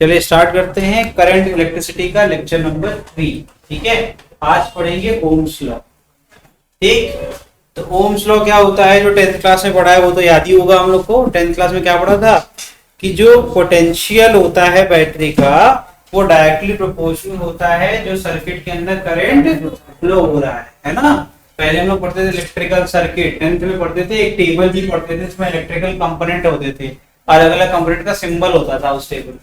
चलिए स्टार्ट करते हैं करंट इलेक्ट्रिसिटी का लेक्चर नंबर 3। ठीक है, आज पढ़ेंगे ओम्स लॉ। ठीक, तो ओम्स लॉ क्या होता है, जो 10th क्लास में पढ़ा है वो तो याद ही होगा हम लोग को। 10th क्लास में क्या पढ़ा था कि जो पोटेंशियल होता है बैटरी का वो डायरेक्टली प्रोपोर्शनल होता है जो सर्किट के अंदर करंट फ्लो हो रहा है ना। पहले हम लोग पढ़ते थे इलेक्ट्रिकल सर्किट, 10th में पढ़ते थे, एक टेबल भी पढ़ते थे, इसमें इलेक्ट्रिकल कंपोनेंट होते थे, अलग अलग कंपोनेंट का सिंबल होता था उस टेबल।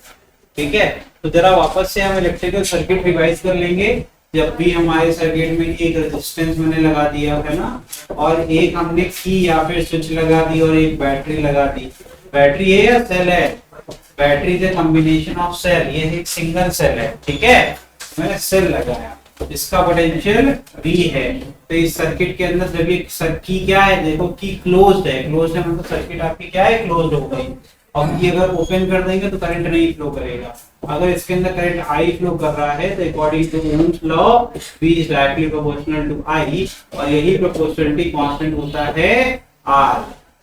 ठीक है, तो जरा वापस से हम इलेक्ट्रिकल सर्किट रिवाइज कर लेंगे। जब भी हमारे सर्किट में एक रेजिस्टेंस मैंने लगा दिया है ना, और एक हमने की या फिर स्विच लगा दी और एक बैटरी लगा दी। बैटरी है या सेल है? Battery is combination of cell, ये एक सिंगल सेल है। ठीक है, मैंने सेल लगाया, इसका पोटेंशियल V है। तो इस सर्किट के अंदर जब ये की क्या है, देखो की क्लोज्ड है, क्लोज्ड है मतलब सर्किट आपकी क्या है, क्लोज्ड हो गई। और ये अगर ओपन कर देंगे तो करंट नहीं फ्लो करेगा। अगर इसके अंदर करंट I फ्लो कर रहा है तो according to Ohm's law V is directly proportional to I, और यही प्रोपोर्शनलिटी कांस्टेंट होता है R,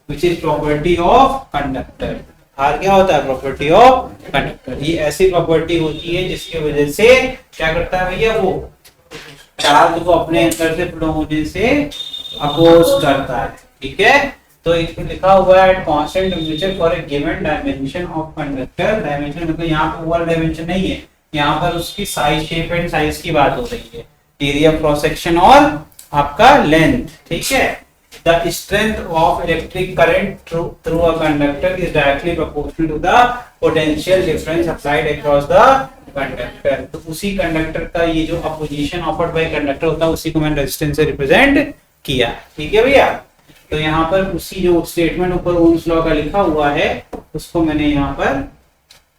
which is property of conductor. R क्या होता है? Property of conductor. ये ऐसी प्रॉपर्टी होती है जिसकी वजह से क्या करता है भैया, वो चार्ज को अपने अंदर से फ्लो होने से अपोज करता है। ठीक है, तो इसमें लिखा हुआ है constant temperature for a given dimension of conductor. Dimension मतलब यहाँ पे ओवल डायमेंशन नहीं है, यहाँ पर उसकी साइज, शेप एंड साइज की बात हो रही है, एरिया क्रॉस सेक्शन और आपका लेंथ। ठीक है, the strength of electric current through a conductor is directly proportional to the potential difference applied across the conductor. तो उसी कंडक्टर का ये जो अपोजिशन ऑफर्ड बाय कंडक्टर होता है उसी को मैंने रेजिस्टेंस से रिप्रेजेंट किया। ठीक है भैया, तो यहाँ पर उसी जो स्टेटमेंट ऊपर ओम्स लॉ का लिखा हुआ है उसको मैंने यहाँ पर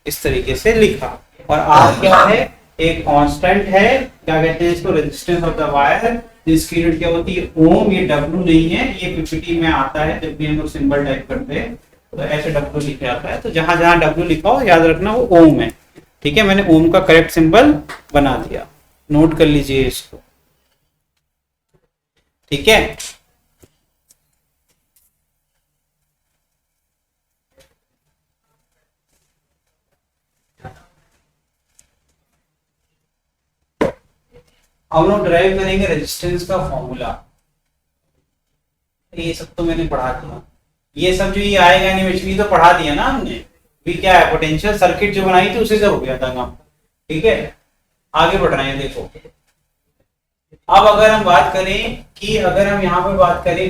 इस तरीके से लिखा। और R क्या है? एक कांस्टेंट है, क्या कहते हैं इसको, रेजिस्टेंस ऑफ द वायर, जिसकी यूनिट क्या होती है, ओम। ये W नहीं है, ये पीपीटी में आता है जब भी हम लोग सिंबल टाइप करते हैं तो ऐसे W लिखा जाता है। तो जहां जहां W लिखा हो याद रखना वो ओम है। ठीक है, मैंने ओम का करेक्ट सिंबल बना दिया, नोट कर लीजिए इसको। ठीक है, हम लोग ड्राइव करेंगे रेजिस्टेंस का फॉर्मूला। ये सब तो मैंने पढ़ा दिया, ये सब जो ये आएगा एनिमेशन ये तो पढ़ा दिया ना हमने। भी क्या है, पोटेंशियल सर्किट जो बनाई थी उसी से हो गया था काम। ठीक है, आगे बढ़ रहे हैं। देखो अब अगर हम बात करें कि अगर हम यहाँ पे बात करें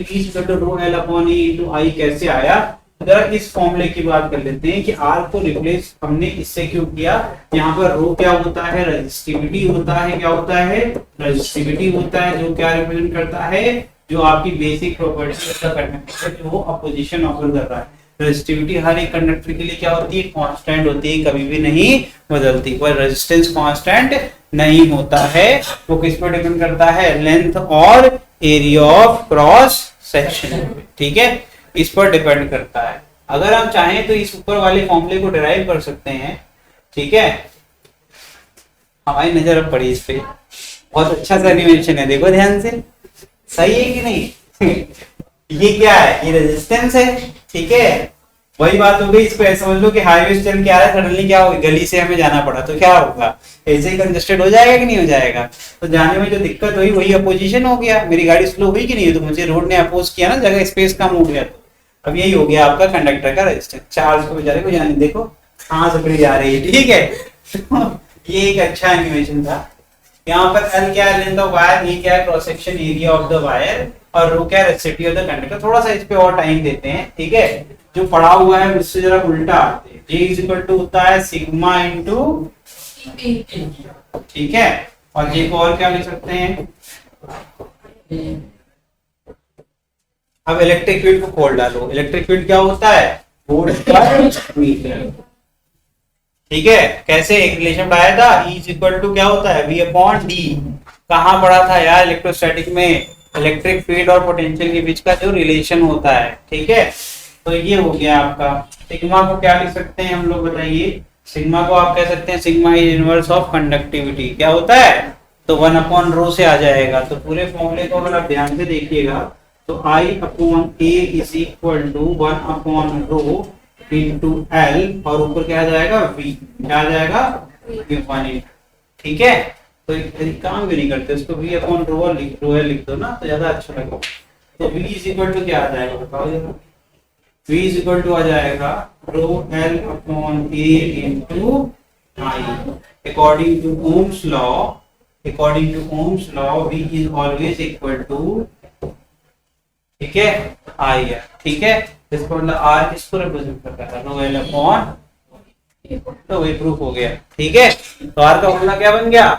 I कैसे आया, जरा इस फॉर्मूले की बात कर लेते हैं कि R को रिप्लेस हमने इससे क्यों किया। यहाँ पर रो क्या होता है, रेजिस्टिविटी होता है। क्या होता है? रेजिस्टिविटी होता है, जो क्या रिप्रेजेंट करता है, जो आपकी basic property of the conductor जो अपोजिशन ऑफर कर रहा है। रेजिस्टिविटी हर एक कंडक्टर के लिए क्या होती है, कांस्टेंट होती है, कभी भी नहीं बदलती। पर रेजिस्टेंस कांस्टेंट नहीं होता है, वो किस पर डिपेंड करता है, लेंथ और एरिया ऑफ क्रॉस सेक्शन। ठीक है, इस पर डिपेंड करता है। अगर हम चाहें तो इस ऊपर वाले फॉर्मूले को डिराइव कर सकते हैं। ठीक है, हमारी नजर अब पड़ी इस पे, बहुत अच्छा सा एनिमेशन है, देखो ध्यान से, सही है कि नहीं? ये क्या है, ये रेजिस्टेंस है। ठीक है, वही बात हो गई, इसको ऐसे समझ लो कि हाईवे से चल के आ रहा है, सडनली क्या होगा, गली से हमें जाना पड़ा तो क्या होगा, ऐसे ही कंजेस्टेड हो जाएगा कि नहीं हो जाएगा। तो जाने में जो दिक्कत हुई वही अपोजिशन हो गया, मेरी गाड़ी स्लो हुई कि नहीं, तो मुझे रोड ने अपोज किया ना, जगह स्पेस कम हो गया। तो अब यही हो गया आपका कंडक्टर का रेजिस्टेंस। चार्ज को बेचारे को जाने देखो कहां से पकड़ी जा रही है। ठीक है, तो ये एक अच्छा एनिमेशन था। यहाँ पर L क्या है, लेंथ ऑफ वायर, E क्या है, cross section area of the wire, और रो क्या है, रेसिस्टिविटी ऑफ द कंडक्टर। थोड़ा सा इस पे और टाइम देते हैं। ठीक है, जो पढ़ा हुआ है उससे जरा उल्टा आते हैं। J इज इक्वल टू होता है सिग्मा इनटू, ठीक है, और J को और क्या लिख सकते हैं। अब इलेक्ट्रिक फील्ड को खोल डालो। इलेक्ट्रिक फील्ड क्या होता है, वोल्ट पर मीटर। ठीक है, कैसे एक रिलेशन बनाया था, E इज इक्वल टू क्या होता है, V अपॉन D। कहाँ पढ़ा था यार, इलेक्ट्रोस्टैटिक में, इलेक्ट्रिक फील्ड और पोटेंशियल के बीच का जो रिलेशन होता है। ठीक है, तो ये हो गया आपका। सिग्मा को क्या लिख सकते हैं हम लोग, बताइए। सिग्मा को आप कह सकते हैं sigma is inverse of conductivity. क्या होता है, तो 1 अपॉन रो से आ जाएगा। तो पूरे फॉर्मूले को अगर आप ध्यान से देखिएगा तो I upon A is equal to 1 upon rho into L और ऊपर क्या आ जाएगा वी, क्या आ जाएगा V1 ठीक है। तो एक काम भी नहीं करते, उसको V अपॉन रो एल लिख दो ना तो ज्यादा अच्छा लगेगा। तो V इज इक्वल टू क्या आ जाएगा बताओ जरा, V इज इक्वल टू आ जाएगा rho L upon A into I. According to Ohm's law, according to Ohm's law V is always equal to, ठीक है, आई है, ठीक है। इसको मतलब R किसको रिप्रेजेंट करता है, रो एल अपॉन, तो वही प्रूफ हो गया, ठीक है। तो R का फॉर्मूला क्या बन गया,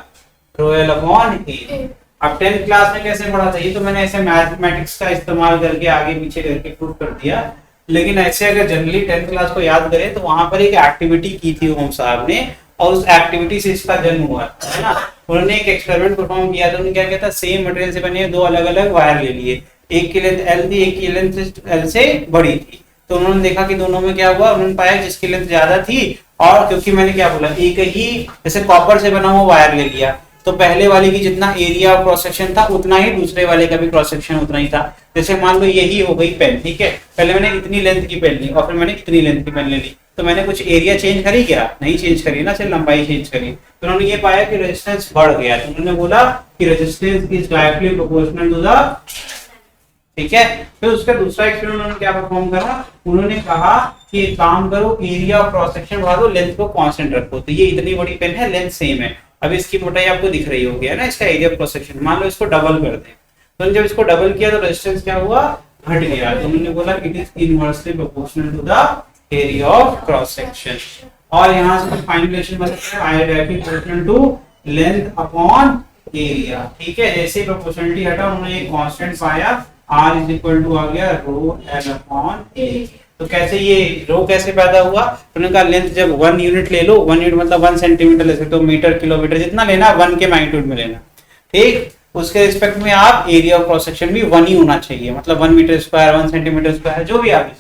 रो एल अपॉन ए। अब 10th क्लास में कैसे पढ़ा था, ये तो मैंने ऐसे मैथमेटिक्स का इस्तेमाल करके आगे पीछे करके प्रूफ कर दिया, लेकिन ऐसे अगर जनरली 10th क्लास को याद करें तो वहां पर एक एक्टिविटी की थी ओम साहब ने, और उस एक्टिविटी से इसका जन्म हुआ है ना। उन्होंने एक एक्सपेरिमेंट परफॉर्म किया था, उन्होंने क्या किया था, सेम मटेरियल से बने दो अलग अलग वायर ले लिए, एक की लेंथ एल थी, एक की लेंथ एल से बड़ी थी। तो उन्होंने देखा कि दोनों में क्या हुआ, उन्होंने पाया जिसकी लेंथ ज्यादा थी, और क्योंकि मैंने क्या बोला, एक ही जैसे कॉपर से बना हुआ वायर ले लिया, तो पहले वाले की जितना एरिया क्रॉस सेक्शन था उतना ही दूसरे वाले का भी क्रॉस सेक्शन उतना ही था। जैसे मान लो यही हो गई पेन, ठीक है, पहले मैंने इतनी लेंथ की पेन ली और फिर मैंने इतनी लेंथ की पेन ले ली, तो मैंने कुछ एरिया चेंज करी क्या, नहीं चेंज करी ना, सिर्फ लंबाई चेंज करी। तो उन्होंने ये पाया कि रेजिस्टेंस बढ़ गया, तो उन्होंने बोला कि resistance is directly proportional to the, ठीक है। फिर उसका दूसरा एक्सपेरिमेंट उन्होंने क्या परफॉर्म करा, उन्होंने कहा कि एक काम करो, एरिया ऑफ क्रॉस सेक्शन बढ़ा दो, लेंथ को कांस्टेंट रखो। तो ये इतनी बड़ी पेन है, लेंथ सेम है, अब इसकी मोटाई आपको दिख रही होगी है ना, इसका एरिया ऑफ क्रॉस सेक्शन, मान लो इसको डबल कर दें, तो जब इसको डबल किया तो रेजिस्टेंस क्या हुआ, घट गया। तो उन्होंने बोला it is inversely proportional to the area of cross section. और यहाँ से फाइनल रिलेशन बनता है I directly proportional to length upon area, ठीक है। जैसे प्रोपोर्शनलिटी हटा उन्होंने एक कांस्टेंट पाया, R इज इक्वल टू आ गया रो एल अपॉन ए। तो कैसे ये रो कैसे पैदा हुआ, तो उन्होंने कहा लेंथ जब 1 यूनिट ले लो, 1 यूनिट मतलब 1 सेंटीमीटर ले सकते हो, मीटर किलोमीटर जितना लेना 1 के मैग्नीट्यूड में लेना, ठीक। उसके रिस्पेक्ट में आप एरिया ऑफ क्रॉस सेक्शन भी 1 ही होना चाहिए, मतलब 1 मीटर स्क्वायर 1 सेंटीमीटर स्क्वायर जो भी आप,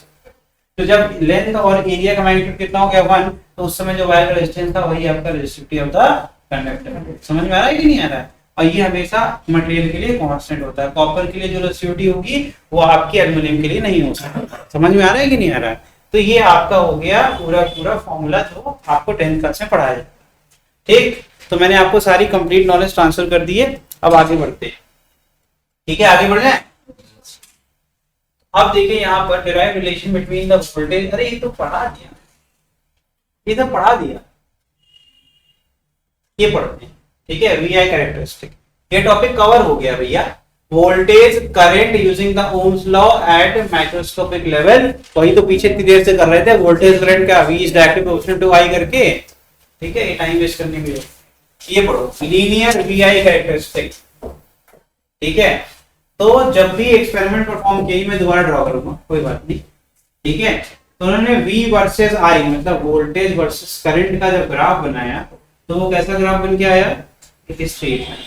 तो जब लेंथ और एरिया का मैग्नीट्यूड कितना हो गया 1, तो उस समय जो वायर का रेजिस्टेंस था वही आपका रेजिस्टिविटी ऑफ द कंडक्टर। समझ में आ रहा है कि नहीं आ रहा है। और ये हमेशा मटेरियल के लिए कांस्टेंट होता है, कॉपर के लिए जो रेजिस्टिविटी होगी वो आपकी एल्युमिनियम के लिए नहीं हो सकता। समझ में आ रहा है कि नहीं आ रहा है। तो ये आपका हो गया पूरा पूरा फॉर्मूला जो आपको 10th क्लास में पढ़ाया जाए, ठीक। तो मैंने आपको सारी कंप्लीट नॉलेज ट्रांसफर कर दी है, अब आगे बढ़ते हैं, ठीक है, आगे बढ़ जाए। अब देखिए यहाँ पर derive relation between the voltage, अरे ये तो पढ़ा दिया, ये तो पढ़ा दिया, ये पढ़ते हैं, ठीक है। वीआई कैरेक्टरिस्टिक, ये टॉपिक कवर हो गया भैया। Voltage current using the Ohm's law at microscopic level, वही तो पीछे इतनी देर से कर रहे थे, वोल्टेज करंट का V is directly proportional to I करके, ठीक है, ये टाइम वेस्ट करने के लिए। ये पढ़ो लीनियर वीआई कैरेक्टरिस्टिक, ठीक है। तो जब भी एक्सपेरिमेंट परफॉर्म किया, मैं दोबारा ड्रॉ करूंगा, कोई बात नहीं, ठीक है। तो उन्होंने V वर्सेस I मतलब वोल्टेज वर्सेस करंट का जब ग्राफ बनाया, तो वो कैसा ग्राफ बन के आया, एक स्ट्रेट लाइन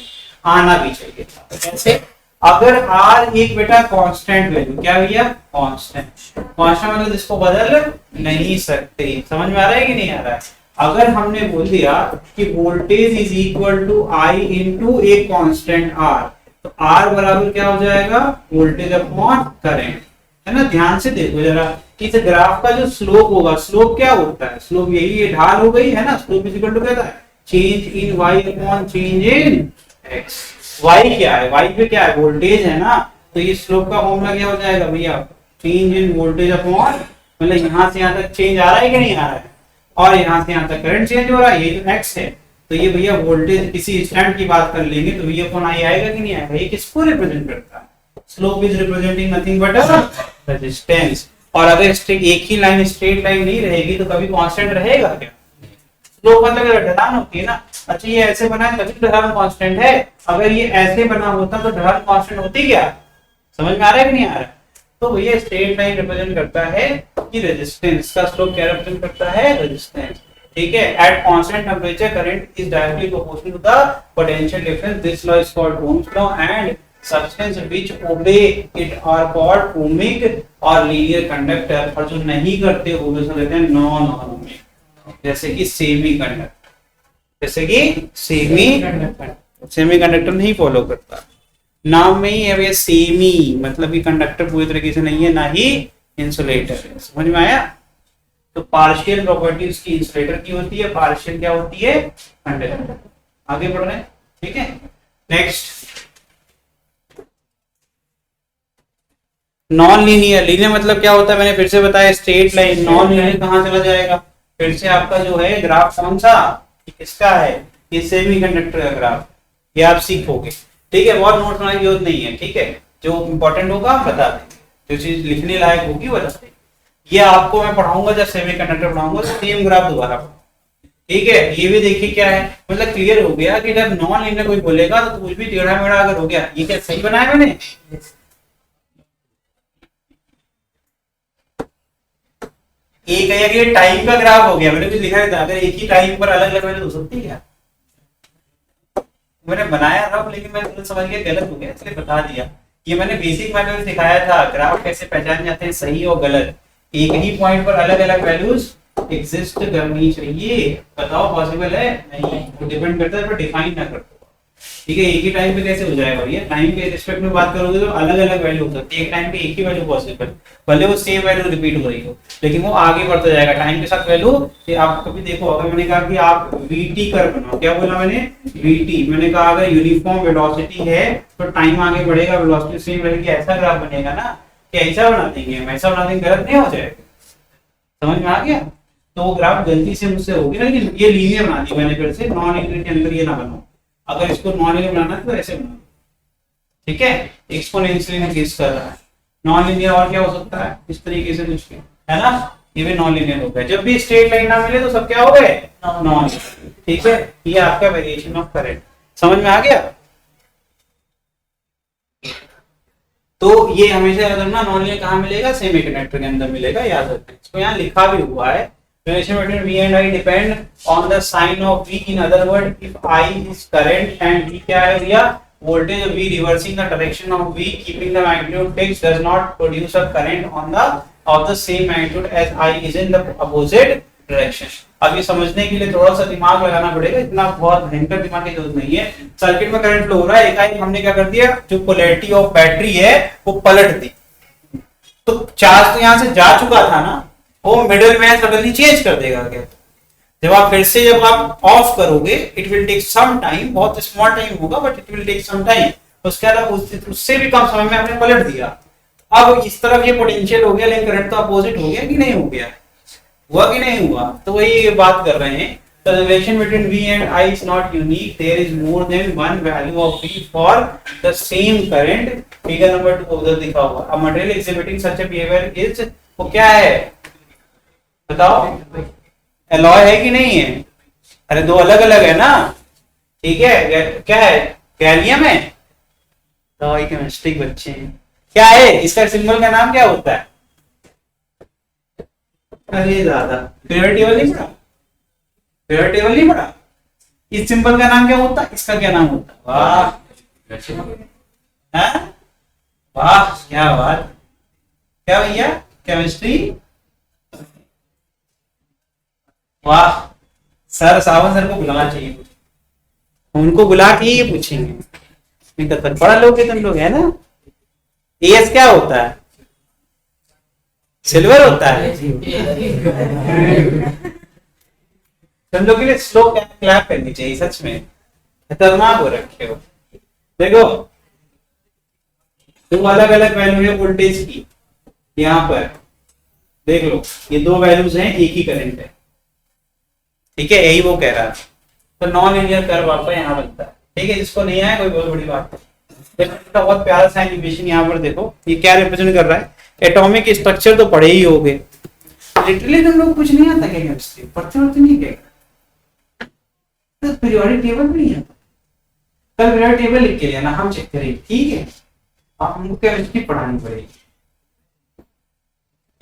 आना भी चाहिए था। तो कैसे, अगर R एक बेटा कांस्टेंट वैल्यू, क्या भैया कांस्टेंट, कांस्टेंट मतलब जिसको बदल नहीं सकते। समझ में आ रहा है कि नहीं आ रहा है। अगर हमने बोल दिया कि voltage is equal to I into एक कांस्टेंट R, तो R बराबर क्या हो जाएगा, वोल्टेज अपॉन करंट, है ना। ध्यान से देखो जरा, इस ग्राफ का जो स्लोप होगा, स्लोप क्या होता है, स्लोप यही है, ढाल हो गई है ना। स्लोप इज इक्वल टू क्या है, change in y upon change in x। y क्या है, y पे क्या है, वोल्टेज है ना। तो ये स्लोप का फॉर्मूला क्या हो जाएगा भैया, चेंज इन वोल्टेज अपॉन, मतलब यहाँ से यहाँ तक चेंज आ रहा है कि नहीं आ रहा है, और यहाँ से यहाँ तक करंट चेंज हो रहा है, ये जो x है। तो ये भैया वोल्टेज किसी स्टैंड की बात कर लेंगे तो v अपॉन i आएगा कि नहीं आएगा। ये किसको रिप्रेजेंट करता है, slope is representing nothing but resistance. और अगर एक ही लाइन स्ट्रेट लाइन नहीं रहेगी तो कभी कांस्टेंट रहेगा क्या, स्लोप मतलब ढलान होती है ना। अच्छा ये ऐसे बना है तभी ढलान कांस्टेंट है, अगर ये ऐसे बना होता तो ढलान कांस्टेंट होती क्या। समझ में आ रहा है कि नहीं आ रहा है। तो ये स्ट्रेट लाइन रिप्रेजेंट करता है कि रेजिस्टेंस का स्लोप क्या रिप्रेजेंट करता है, रेजिस्टेंस, ठीक है। At constant temperature current is directly proportional to the potential difference, this law is called Ohm's law, and substance which obey it are called ohmic और linear conductor, और जो नहीं करते वो कहते हैं नॉन ohmic, जैसे कि सेमी कंडक्टर, जैसे कि सेमी कंडक्टर नहीं फॉलो करता, नाम में ही है भैया सेमी, मतलब कि कंडक्टर पूरी तरीके से नहीं है, ना ही इंसुलेटर है। समझ में आया। तो पार्शियल प्रॉपर्टी उसकी इंसुलेटर की होती है, पार्शियल क्या होती है, कंडक्टर। आगे बढ़ रहे हैं, ठीक है। Next, non linear. लीनियर मतलब क्या होता है, मैंने फिर से बताया, स्ट्रेट लाइन। नॉन लीनियर कहां चला जाएगा, फिर से आपका जो है ग्राफ कौन सा, किसका है, ये सेमीकंडक्टर का ग्राफ, ये आप सीखोगे, ठीक है। बहुत नोट बनाने की जरूरत नहीं है, ठीक है। जो इंपॉर्टेंट होगा आप बता देंगे, जो चीज लिखने लायक होगी वो बता देंगे। ये आपको मैं पढ़ाऊंगा जब सेमीकंडक्टर पढ़ाऊंगा तो सेम ग्राफ दोबारा पढ़ाऊंगा, ठीक है। ये भी देखिए क्या है, मतलब क्लियर हो गया कि जब नॉन लीनियर कोई बोलेगा तो कुछ भी टेढ़ा मेढ़ा अगर हो गया, ये क्या सही बनाया मैंने, एक है कि टाइम का ग्राफ हो गया, मैंने कुछ लिखा था, अगर एक ही टाइम पर अलग अलग वैल्यू हो सकती है क्या, मैंने बनाया रफ लेकिन मैं समझ गया गलत हो गया इसलिए बता दिया। ये मैंने बेसिक मैनुअल सिखाया था, ग्राफ कैसे पहचान जाते हैं सही और गलत, एक ही पॉइंट पर अलग अलग वैल्यूज एग्जिस्ट करनी चाहिए। बताओ पॉसिबल है, नहीं, वो डिपेंड करता है पर डिफाइन ना करते, ठीक है। एक ही टाइम पे कैसे हो जाएगा भैया, टाइम के रिस्पेक्ट में बात करोगे तो अलग अलग वैल्यू हो सकती है, एक टाइम पे एक ही वैल्यू पॉसिबल, भले वो सेम वैल्यू रिपीट हो रही हो लेकिन वो आगे बढ़ता जाएगा टाइम के साथ वैल्यू। आप कभी देखो, अगर मैंने कहा कि आप वीटी कर्व बनाओ, क्या बोला मैंने, वीटी, मैंने कहा अगर यूनिफॉर्म वेलोसिटी है तो टाइम आगे बढ़ेगा, वेलोसिटी सेम रहेगी, ऐसा ग्राफ बनेगा ना, कि ऐसा बना देंगे हम, ऐसा बना देंगे, गलत नहीं हो जाएगा, समझ में आ गया। तो वो ग्राफ गलती से मुझसे होगी ना, लेकिन ये लीनियर बना दी मैंने, फिर से नॉन लीनियर के अंदर ये ना बनाओ, अगर इसको नॉन लीनियर बनाना है तो ऐसे बनाओ, ठीक है। एक्सपोनेंशियली में केस कर रहा है, नॉन लीनियर और क्या हो सकता है, इस तरीके से कुछ है ना, ये भी नॉन लीनियर हो गया। जब भी स्ट्रेट लाइन ना मिले तो सब क्या हो गए, नॉन, ठीक है। ये आपका वेरिएशन ऑफ करंट, समझ में आ गया। तो ये हमेशा याद रखना, नॉन लीनियर कहाँ मिलेगा, सेमीकंडक्टर के अंदर मिलेगा, याद रखना। इसको यहाँ लिखा भी हुआ है, relation between V and I depend on the sign of V. In other words, if I is current and V क्या है भैया, voltage of V reversing the direction of V, keeping the magnitude fixed, does not produce a current on the of the same magnitude as I is in the opposite direction. अब ये समझने के लिए थोड़ा सा दिमाग लगाना पड़ेगा, इतना बहुत भयंकर दिमाग की जरूरत नहीं है। सर्किट में करंट फ्लो हो रहा है, एकाएक हमने क्या कर दिया, जो पोलैरिटी ऑफ बैटरी है वो पलट दी, तो चार्ज तो यहाँ से जा चुका था ना, वो मिडिल में सडनली चेंज कर देगा क्या, जब आप फिर से जब आप ऑफ करोगे, it will take some time, बहुत स्मॉल टाइम होगा but it will take some time, उसके अलावा उससे भी कम समय में आपने पलट दिया। अब इस तरफ ये पोटेंशियल हो गया, लेकिन करंट तो अपोजिट हो गया कि नहीं हो गया, हुआ कि नहीं हुआ, तो वही बात कर रहे हैं। The relation between V and I is not unique. There is more than one value of V for the same current. Figure number 2 उधर दिखा हुआ। A material exhibiting such a behavior is, वो क्या है बताओ, एलॉय है कि नहीं है, अरे दो अलग अलग है ना, ठीक है। क्या है, गैलियम है, तो केमिस्ट्री के बच्चे हैं, क्या है इसका सिंबल का नाम क्या होता है, अरे दादा पीरियड टेबल नहीं पढ़ा, पीरियड टेबल नहीं पढ़ा, इस सिंबल का नाम क्या होता है, इसका क्या नाम होता है, वाह वाह क्या बात, क्या भैया केमिस्ट्री, वाह। सर सावन सर को बुलाना चाहिए, उनको बुला के ये पूछेंगे, पढ़ा लोगे तुम लोग है ना। एस क्या होता है, सिल्वर होता है, तुम लोग के लिए स्लो क्लैप करनी चाहिए, सच में खतरनाक हो रखे हो। देखो दो अलग अलग वैल्यू है वोल्टेज की, यहाँ पर देख लो, ये दो वैल्यूज हैं, एक ही करंट है, ठीक है, यही वो कह रहा है। तो नॉन लीनियर कर्व आपका यहाँ बनता है, ठीक है। जिसको नहीं आया कोई बहुत बड़ी बात है। बहुत प्यारा सा एनिमेशन यहाँ पर देखो, ये क्या रिप्रेजेंट कर रहा है, एटॉमिक स्ट्रक्चर तो पढ़े ही होगे, लिटरली तुम लोग कुछ नहीं आता क्या केमिस्ट्री पढ़ते होते नहीं क्या, तो पीरियोडिक टेबल भी नहीं आता, कल पीरियोडिक टेबल लिख के लेना, हम चेक करेंगे, ठीक है। आप हमको केमिस्ट्री पढ़ानी पड़ेगी।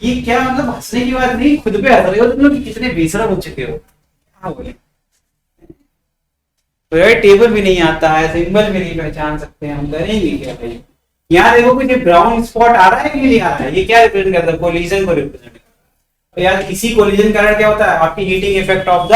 ये क्या मतलब हंसने की बात नहीं, खुद पे हंस रहे हो तुम लोग, कितने बेशरम हो चुके हो, बोले तो टेबल भी नहीं आता है, सिंबल भी नहीं पहचान सकते, हम करेंगे क्या भाई। यहाँ देखो कि ब्राउन स्पॉट आ रहा है कि नहीं आ रहा है, ये क्या रिप्रेजेंट करता है, कोलिजन को रिप्रेजेंट। तो यार इसी कोलिजन कारण क्या होता है, आपकी हीटिंग इफेक्ट ऑफ द,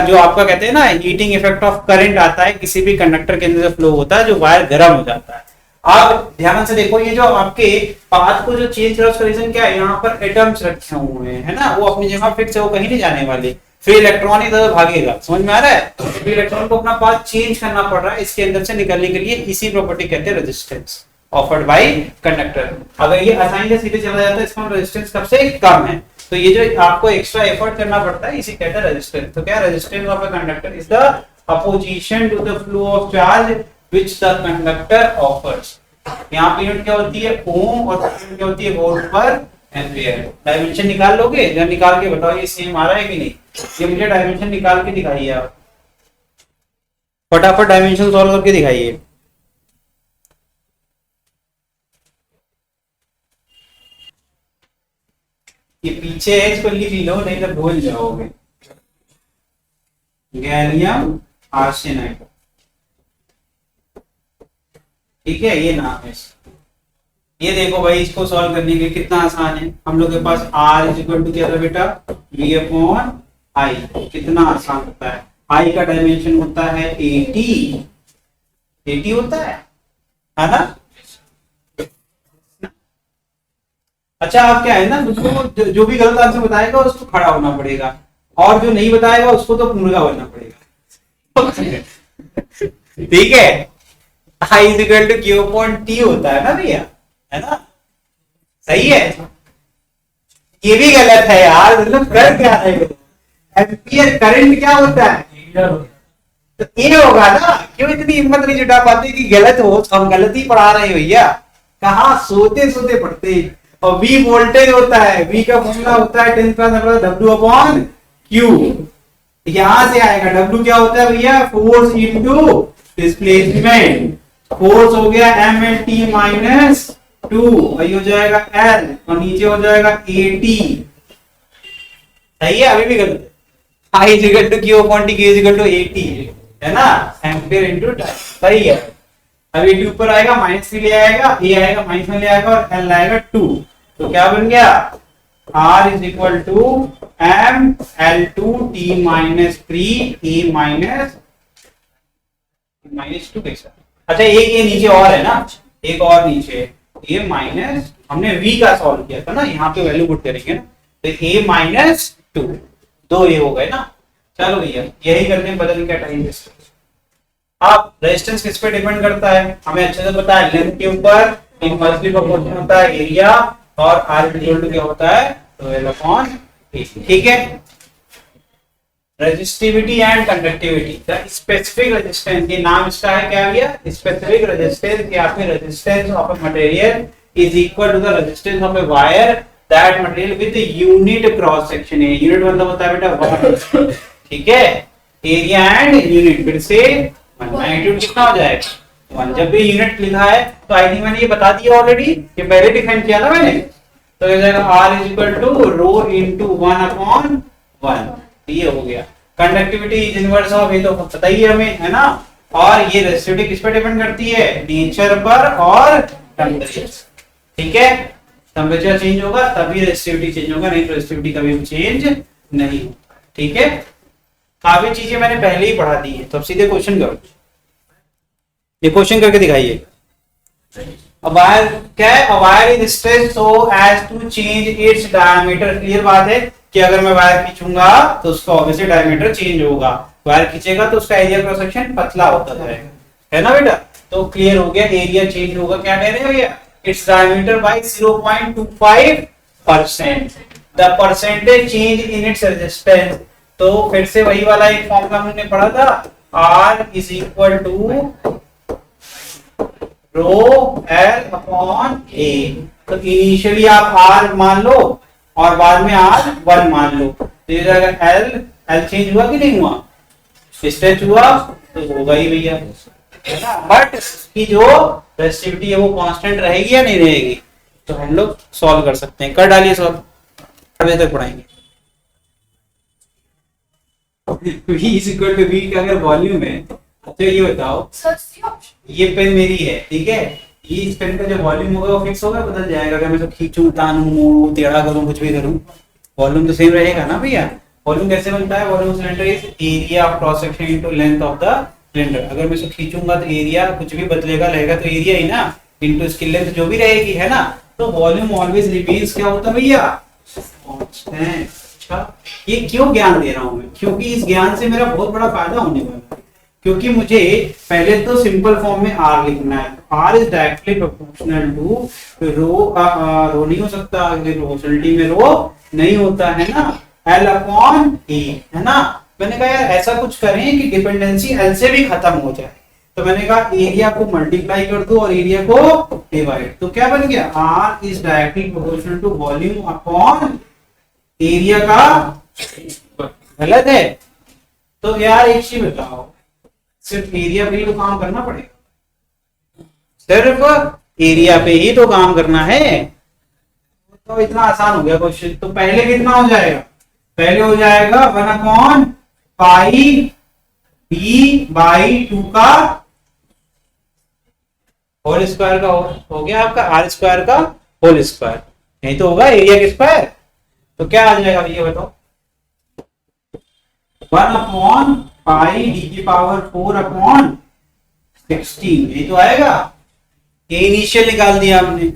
जो आपका कहते हैं ना हीटिंग इफेक्ट ऑफ करंट आता है, किसी भी कंडक्टर के अंदर फ्लो होता है, जो वायर गर्म हो जाता है, आप ध्यान से देखो, ये जो आपके पाथ को जो चेंज करा उसका रीजन क्या है, यहाँ पर एटम्स रखे हुए हैं, है ना, वो अपनी जगह फिक्स है, वो कहीं नहीं जाने वाले, फिर इलेक्ट्रॉन इधर भागेगा, समझ में आ रहा है, फिर इलेक्ट्रॉन को अपना पाथ चेंज करना पड़ रहा है इसके अंदर से निकलने के लिए, इसी प्रॉपर्टी कहते हैं रेजिस्टेंस ऑफर्ड बाय कंडक्टर। अगर ये आसानी से सीधे चला जाता है, इसका रेजिस्टेंस कब से कम है, तो ये जो आपको एक्स्ट्रा एफर्ट करना पड़ता है इसी कहते हैं रेजिस्टेंस। तो क्या resistance of a conductor is the opposition to the flow of charge which the conductor offers. यहाँ पे यूनिट क्या होती है ओम और यूनिट क्या होती है वोल्ट पर एम्पियर। डायमेंशन निकाल लोगे, जब निकाल के बताओ ये सेम आ रहा है कि नहीं, ये मुझे डायमेंशन निकाल के दिखाइए, आप फटाफट डायमेंशन सॉल्व करके दिखाइए। ये पीछे है, इसको लिख लो नहीं तो भूल जाओगे। गैलियम आर्सेनाइड, ठीक है, ये नाम है। ये देखो भाई, इसको सॉल्व करने के कितना आसान है, हम लोग के पास R इज इक्वल टू क्या था बेटा, V अपॉन I, कितना आसान होता है। I का डायमेंशन होता है 80 होता है ना। अच्छा आप क्या है ना, मुझको जो भी गलत आंसर बताएगा उसको खड़ा होना पड़ेगा, और जो नहीं बताएगा उसको तो मुर्गा बनना पड़ेगा। ठीक है, I is equal to Q upon T होता है ना भैया, है ना, सही है। ये भी गलत है यार, मतलब कर क्या है, एम्पियर करंट क्या होता है, तो ये होगा ना। क्यों इतनी हिम्मत नहीं जुटा पाते कि गलत हो, हम गलत ही पढ़ा रहे हैं भैया, कहाँ सोते सोते पढ़ते। और V वोल्टेज होता है, V का फॉर्मूला होता है 10 W अपॉन Q, यहां से आएगा। W क्या होता है भैया, फोर्स इनटू डिस्प्लेसमेंट, फोर्स हो गया mlt माइनस 2, वही हो जाएगा L, और नीचे हो जाएगा AT। सही है, अभी भी गलत है। I is equal to Q upon T, Q is equal to AT, है ना, एम्पियर इनटू टाइम, सही है। अभी T ऊपर आएगा, -3 ले आएगा, A आएगा -1 ले आएगा, और L आएगा 2, तो क्या बन गया, R is equal to M L2 T minus 3 A minus 2 कैसा। अच्छा एक ये नीचे और है ना, एक और नीचे A माइनस, हमने V का सॉल्व किया था ना, यहाँ पे वैल्यू पुट करेंगे ना, तो A माइनस 2, 2 A हो गए ना। चलो भैया यही करते हैं, बदल क्या टाइम वेस्ट। अब रेजिस्टेंस किस पे डिपेंड करता है, हमें अच्छे से पता है, लेंथ के ऊपर इनवर्सली प्रोपोर्शनल होता है एरिया, और R इक्वल टू क्या होता है 12 अपॉन 8, ठीक है। Resistivity and conductivity, the specific resistance, ये नाम इसका है क्या भैया, स्पेसिफिक रेजिस्टेंस, या फिर resistance of a material is equal to the resistance of a wire that material with unit cross section है। यूनिट मतलब होता है बेटा 1, ठीक है, एरिया एंड यूनिट, फिर से मैग्नीट्यूड कितना हो जाएगा 1। जब भी यूनिट लिखा है तो आईडी मैंने ये बता दिया ऑलरेडी, ये पहले डिफाइन किया था मैंने, तो ये जाएगा R is equal to rho into 1 upon 1, ये हो गया। कंडक्टिविटी इज इनवर्स ऑफ, ये तो पता ही है हमें, है ना। और ये रेजिस्टिविटी किस पर डिपेंड करती है, नेचर पर और टेंपरेचर, ठीक है। टेंपरेचर चेंज होगा तभी रेजिस्टिविटी चेंज होगा, नहीं तो रेजिस्टिविटी कभी भी चेंज नहीं होता, ठीक है। काफी चीजें मैंने पहले ही पढ़ा दी है, तो अब सीधे क्वेश्चन करो, ये क्वेश्चन करके दिखाइए। A wire क्या है, a wire is stretched so as to change its diameter। Clear बात है कि अगर मैं वायर खींचूंगा तो उसका ऑब्वियसली डायमीटर चेंज होगा, वायर खींचेगा तो उसका एरिया क्रॉस सेक्शन पतला होता जाएगा, है ना बेटा। तो क्लियर हो गया, एरिया चेंज होगा, क्या कह रहे हैं भैया, it's diameter by 0.25%, the percentage change in its resistance. तो फिर से वही वाला एक फॉर्मूला हमने पढ़ा था, R is equal to rho L upon A। तो इनिशियली आप R मान लो और बाद में R1 मान लो, तो ये जाएगा L चेंज हुआ कि नहीं हुआ, स्ट्रेच हुआ तो होगा ही भैया, है ना। बट इसकी जो रेजिस्टिविटी है वो कांस्टेंट रहेगी या नहीं रहेगी, तो हम लोग सॉल्व कर सकते हैं। कर डालिए सॉल्व, अभी तक पढ़ाएंगे। V is equal to V का अगर वॉल्यूम है, तो ये बताओ, ये पेन मेरी है, ठीक है, ये इस पेन का जो वॉल्यूम होगा वो फिक्स होगा, बदल जाएगा। अगर मैं तो खींचूं, तानूं, मोड़ूं, टेढ़ा करूं, कुछ भी करूं, वॉल्यूम तो सेम रहेगा ना भैया। वॉल्यूम कैसे बनता है, volume cylinder is area of cross section into length of the cylinder. अगर मैं इसको खींचूंगा तो एरिया कुछ भी बदलेगा रहेगा तो एरिया ही ना, इंटू इसकी लेंथ जो भी रहेगी, है ना। तो वॉल्यूम ऑलवेज रिमेन्स क्या होता है भैया, कांस्टेंट। अच्छा, ये क्यों ज्ञान दे रहा हूं मैं, क्योंकि इस ज्ञान से मेरा बहुत बड़ा फायदा होने वाला है। क्योंकि मुझे पहले तो सिंपल फॉर्म में आर लिखना है। R is directly proportional to rho, rho नहीं हो सकता, प्रोपोर्शनलिटी में रो नहीं होता है ना, एल अपॉन ए, है ना। मैंने कहा यार ऐसा कुछ करें कि डिपेंडेंसी एल से भी खत्म हो जाए, तो मैंने कहा एरिया को मल्टीप्लाई कर दो और एरिया को डिवाइड, तो क्या बन गया, R is directly proportional to volume upon area का। गलत है? तो यार एक चीज बताओ, सिर्फ एरिया पे ही तो काम करना पड़ेगा, सिर्फ एरिया पे ही तो काम करना है। तो इतना आसान हो गया क्वेश्चन। तो पहले कितना हो जाएगा, पहले हो जाएगा 1/पाई बी बाई 2 का होल स्क्वायर का हो गया आपका आर स्क्वायर का होल स्क्वायर, नहीं तो होगा एरिया का स्क्वायर। तो क्या आ जाएगा ये बताओ, 1/पाई डी की पावर 4/16, यही तो आएगा। ये इनिशियल निकाल दिया हमने,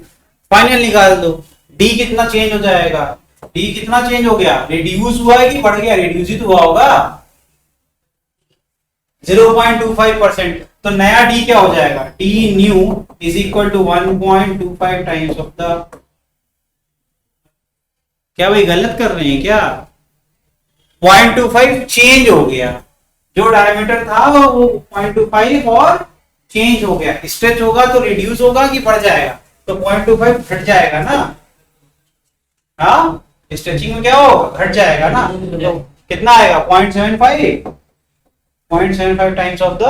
फाइनल निकाल दो। डी कितना चेंज हो जाएगा, डी कितना चेंज हो गया, रिड्यूस हुआ है कि बढ़ गया, रिड्यूस ही तो हुआ होगा, 0.25%। तो नया डी क्या हो जाएगा, D new is equal to 1.25 times of the, क्या भाई गलत कर रहे हैं क्या, 0.25 चेंज हो गया, जो डायमीटर था वो 0.25 और चेंज हो गया। स्ट्रेच होगा तो रिड्यूस होगा कि बढ़ जाएगा, तो 0.25 घट जाएगा ना, हाँ स्ट्रेचिंग में क्या होगा, घट जाएगा ना। तो कितना आएगा 0.75 times of the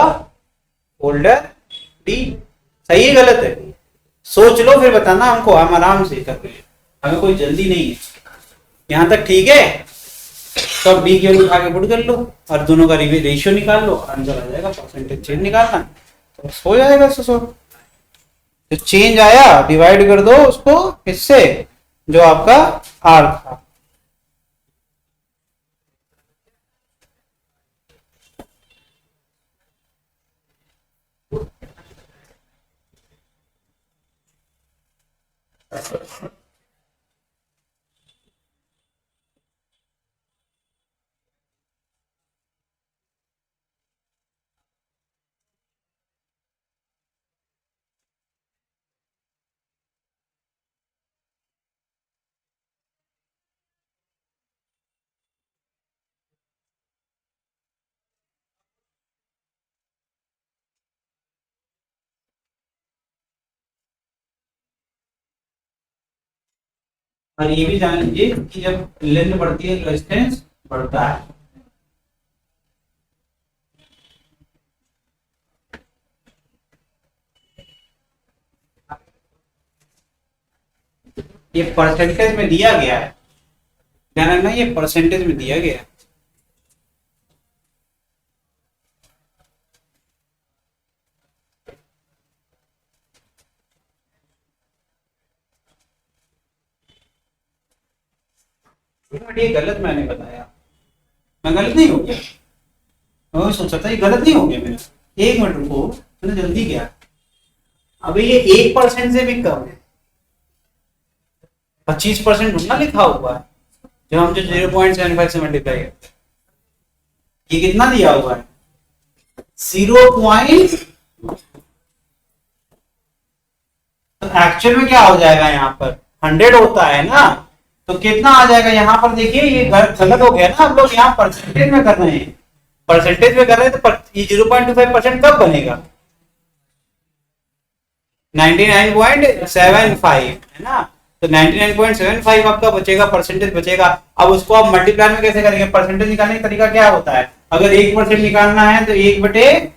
holder D. सही है गलत है, सोच लो फिर बताना हमको, हम आराम से कर रहे हैं, हमें कोई जल्दी नहीं है। यहां तक ठीक है? तो अब डी की वैल्यू आगे पुट कर लो और दोनों का रेशियो निकाल लो, आंसर आ जाएगा। परसेंटेज चेंज निकालना तो हो जाएगा सो। तो चेंज आया, डिवाइड कर दो उसको इससे जो आपका आर था। और ये भी जान लीजिए कि जब लेंथ बढ़ती है रेजिस्टेंस बढ़ता है। ये परसेंटेज में दिया गया है, ध्यान रखना ये परसेंटेज में दिया गया है। ये गलत मैंने बताया, मैं गलत नहीं हो गया, मैं सोचा था ये गलत नहीं हो गया मेरा। एक मिनट रुको, मैंने जल्दी किया। अबे ये 1% से भी कम है, 25% ढूंढना लिखा हुआ है, जब हम जो 0.75 से मल्टीप्लाई करते हैं। ये कितना दिया हुआ है 0. तो एक्चुअल में क्या हो जाएगा, यहाँ पर 100 होता है ना, तो कितना आ जाएगा यहाँ पर। देखिए ये गलत हो गया ना, हम लोग यहाँ परसेंटेज में कर रहे हैं, परसेंटेज में कर रहे हैं, तो ये 0.25% कब बनेगा, 99.75 है ना। तो 99.75 आपका बचेगा, परसेंटेज बचेगा। अब उसको आप मल्टीप्लाई में कैसे करेंगे, परसेंटेज निकालने का तरीका क्या होता है, अगर 1% निकालना है तो 1/,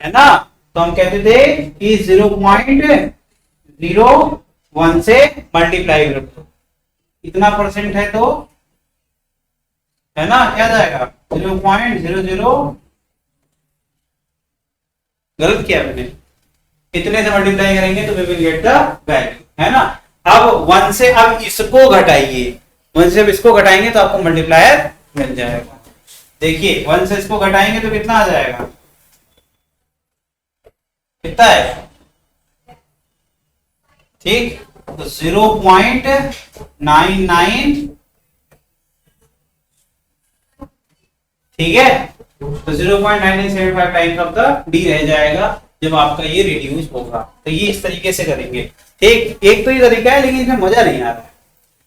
है ना। तो हम कहते थे कि 0.01 से मल्टीप्लाई कर दो, इतना परसेंट है तो, है ना, क्या जाएगा 0.00, गलत किया मैंने, इतने से मल्टीप्लाई करेंगे तो we will get the value, है ना। अब 1 से अब इसको घटाइए, 1 से अब इसको घटाएंगे तो आपको मल्टीप्लायर मिल जाएगा। देखिए 1 से इसको घटाएंगे तो कितना आ जाएगा, कितना है ठीक, तो 0.99, ठीक है, तो 0.9975 टाइम्स ऑफ द डी रह जाएगा जब आपका ये रिड्यूस होगा। तो ये इस तरीके से करेंगे। ठीक, एक तो ये तरीका है लेकिन इसमें मजा नहीं आ रहा है,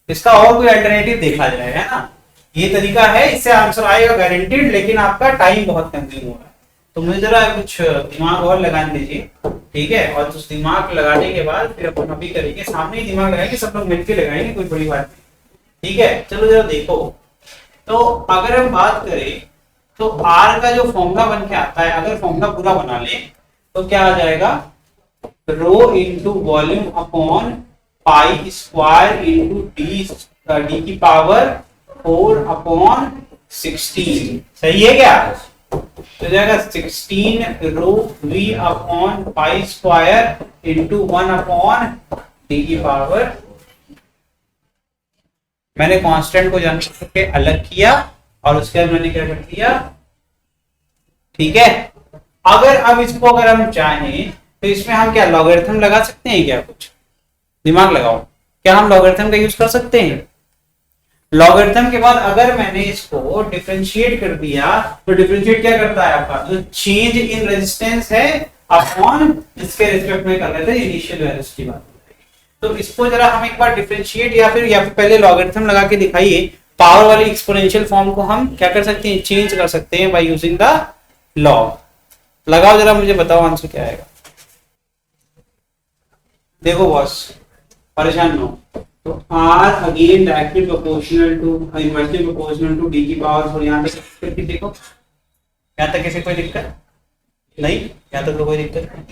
इसका और कोई अल्टरनेटिव देखा जाए, है ना। ये तरीका है, इससे आंसर आएगा गारंटीड, लेकिन आपका टाइम बहुत कंज्यूम हो रहा है। तो मुझे जरा कुछ दिमाग और लगाने दीजिए, ठीक है। और उस दिमाग लगाने के बाद फिर अपन अभी करेंगे, सामने ही दिमाग लगाएंगे, सब लोग मिलकर लगाएंगे, कोई बड़ी बात नहीं, ठीक है। चलो जरा देखो, तो अगर हम बात करें तो आर का जो फॉर्मूला बन के आता है, अगर फॉर्मूला पूरा बना ले तो क्या आ जाएगा, rho into volume upon pi square into D की पावर 4 अपॉन 16। सही है क्या? तो जाएगा 16 rho V upon pi square into 1 upon D की पावर। मैंने कांस्टेंट को जान के अलग किया और उसके बाद मैंने क्या कर दिया, ठीक है। अगर अब इसको अगर हम चाहें तो इसमें हम क्या लॉगरिथम लगा सकते हैं क्या? कुछ दिमाग लगाओ, क्या हम लॉगरिथम का यूज कर सकते हैं? लॉगरिथम के बाद अगर मैंने इसको डिफरेंशिएट कर दिया तो डिफरेंशिएट क्या करता है आपका, जो चेंज इन रेजिस्टेंस है अपॉन इसके रिस्पेक्ट में कर लेते हैं इनिशियल वैल्यूज की बात। तो इसको जरा हम एक बार डिफरेंशिएट या फिर पहले लॉगरिथम लगा के दिखाइए। पावर वाली एक्सपोनेंशियल फॉर्म को हम क्या कर सकते हैं, चेंज कर सकते हैं बाय यूजिंग द लॉग। लगाओ जरा, मुझे बताओ आंसर क्या आएगा। देखो बॉस, परेशान न हो। तो r again directly proportional to inversely proportional to d की पावर 4। यहां तक देखो, यहां तक किसी कोई दिक्कत नहीं, यहां तक तो कोई दिक्कत नहीं।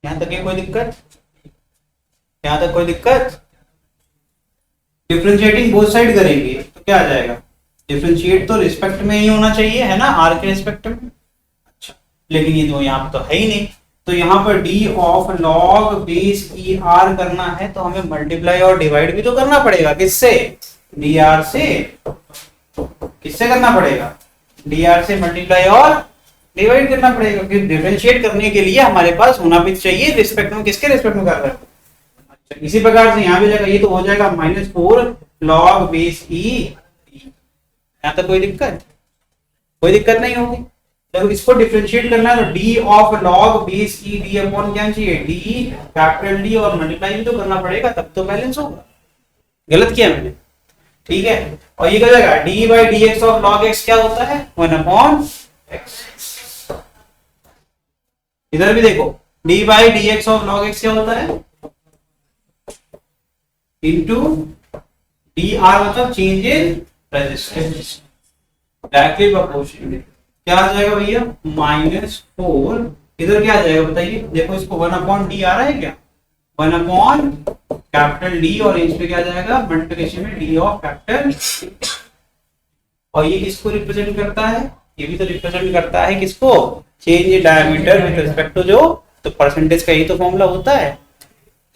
यहां तक कोई दिक्कत, यहां तक कोई दिक्कत। डिफरेंशिएटिंग बोथ साइड करेंगे तो क्या आ जाएगा, डिफरेंशिएट तो रिस्पेक्ट में ही होना चाहिए, है ना, आर के रिस्पेक्ट में। अच्छा, लेकिन ये तो यहाँ पर तो है ही नहीं। तो यहाँ पर D of log base E R करना है तो हमें मल्टीप्लाई और डिवाइड भी तो करना पड़ेगा। किससे? डी आर से। किससे करना पड़ेगा? डी आर से मल्टीप्लाई और डिवाइड करना पड़ेगा, क्योंकि डिफरेंशिएट करने के लिए हमारे पास होना भी चाहिए रिस्पेक्ट में। किसके रिस्पेक्ट में कर रहे हैं? अच्छा, इसी प्रकार से यहाँ भी जाएगा, ये तो हो जाएगा -4 लॉग बेस ई। यहाँ तक कोई दिक्कत? कोई दिक्कत नहीं होगी। जब इसको डिफरेंशिएट करना है तो D of log base E D upon क्या चाहिए, डी कैपिटल डी, और मल्टीप्लाई भी तो करना पड़ेगा, तब तो बैलेंस होगा। गलत किया मैंने, ठीक है। और ये क्या जाएगा, D by D x of log x क्या होता है, 1 अपॉन एक्स। इधर भी देखो, D by D x of log x क्या होता है, इंटू डी आर मतलब change in resistance, directly proportional. क्या आ जाएगा भैया, -4। इधर क्या आ जाएगा बताइए, देखो इसको 1 अपॉन डी आ रहा है क्या, 1 अपॉन कैपिटल डी, और इस पे क्या आ जाएगा मल्टीप्लिकेशन में डी ऑफ कैपिटल। और ये किसको रिप्रेजेंट करता है, ये भी तो रिप्रेजेंट करता है किसको, change in diameter with respect to जो, तो परसेंटेज का ही तो फॉर्मूला होता है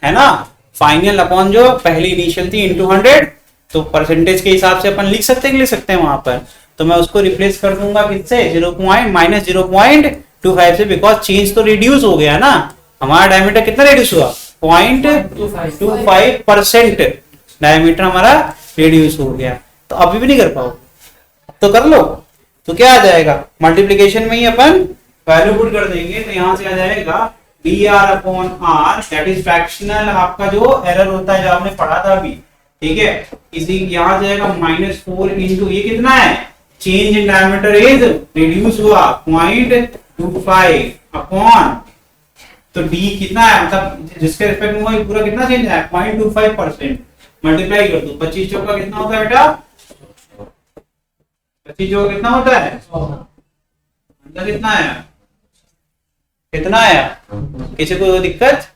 ना। फाइनल अपॉन जो पहली इनिशियल थी इनटू 100, तो परसेंटेज के हिसाब से अपन लिख सकते हैं वहां पर। तो मैं उसको रिप्लेस कर दूंगा किससे, -0.25 से, बिकॉज चेंज तो रिड्यूस हो गया ना। हमारा डायमीटर कितना रिड्यूस हुआ, 0.25% डायमीटर हमारा रिड्यूस हो गया। तो अभी भी नहीं कर पाओ तो कर लो। तो क्या आ जाएगा, मल्टीप्लीकेशन में ही अपन वैल्यू पुट कर देंगे, तो यहां से आ जाएगा dr upon r, that is fractional आपका जो एरर होता है जो आपने पढ़ा था अभी, ठीक है। इसी यहां जाएगा -4 इंटू ये कितना है, change in diameter is reduce हुआ 0.25 अपॉन, तो d कितना है, मतलब जिसके रिस्पेक्ट में हुआ ये पूरा कितना चेंज है, 0.25%। मल्टीप्लाई कर दो, 25 चौका कितना होता है बेटा, 25 चौका कितना होता है, कितना है, कितना आया, किसी को दिक्कत,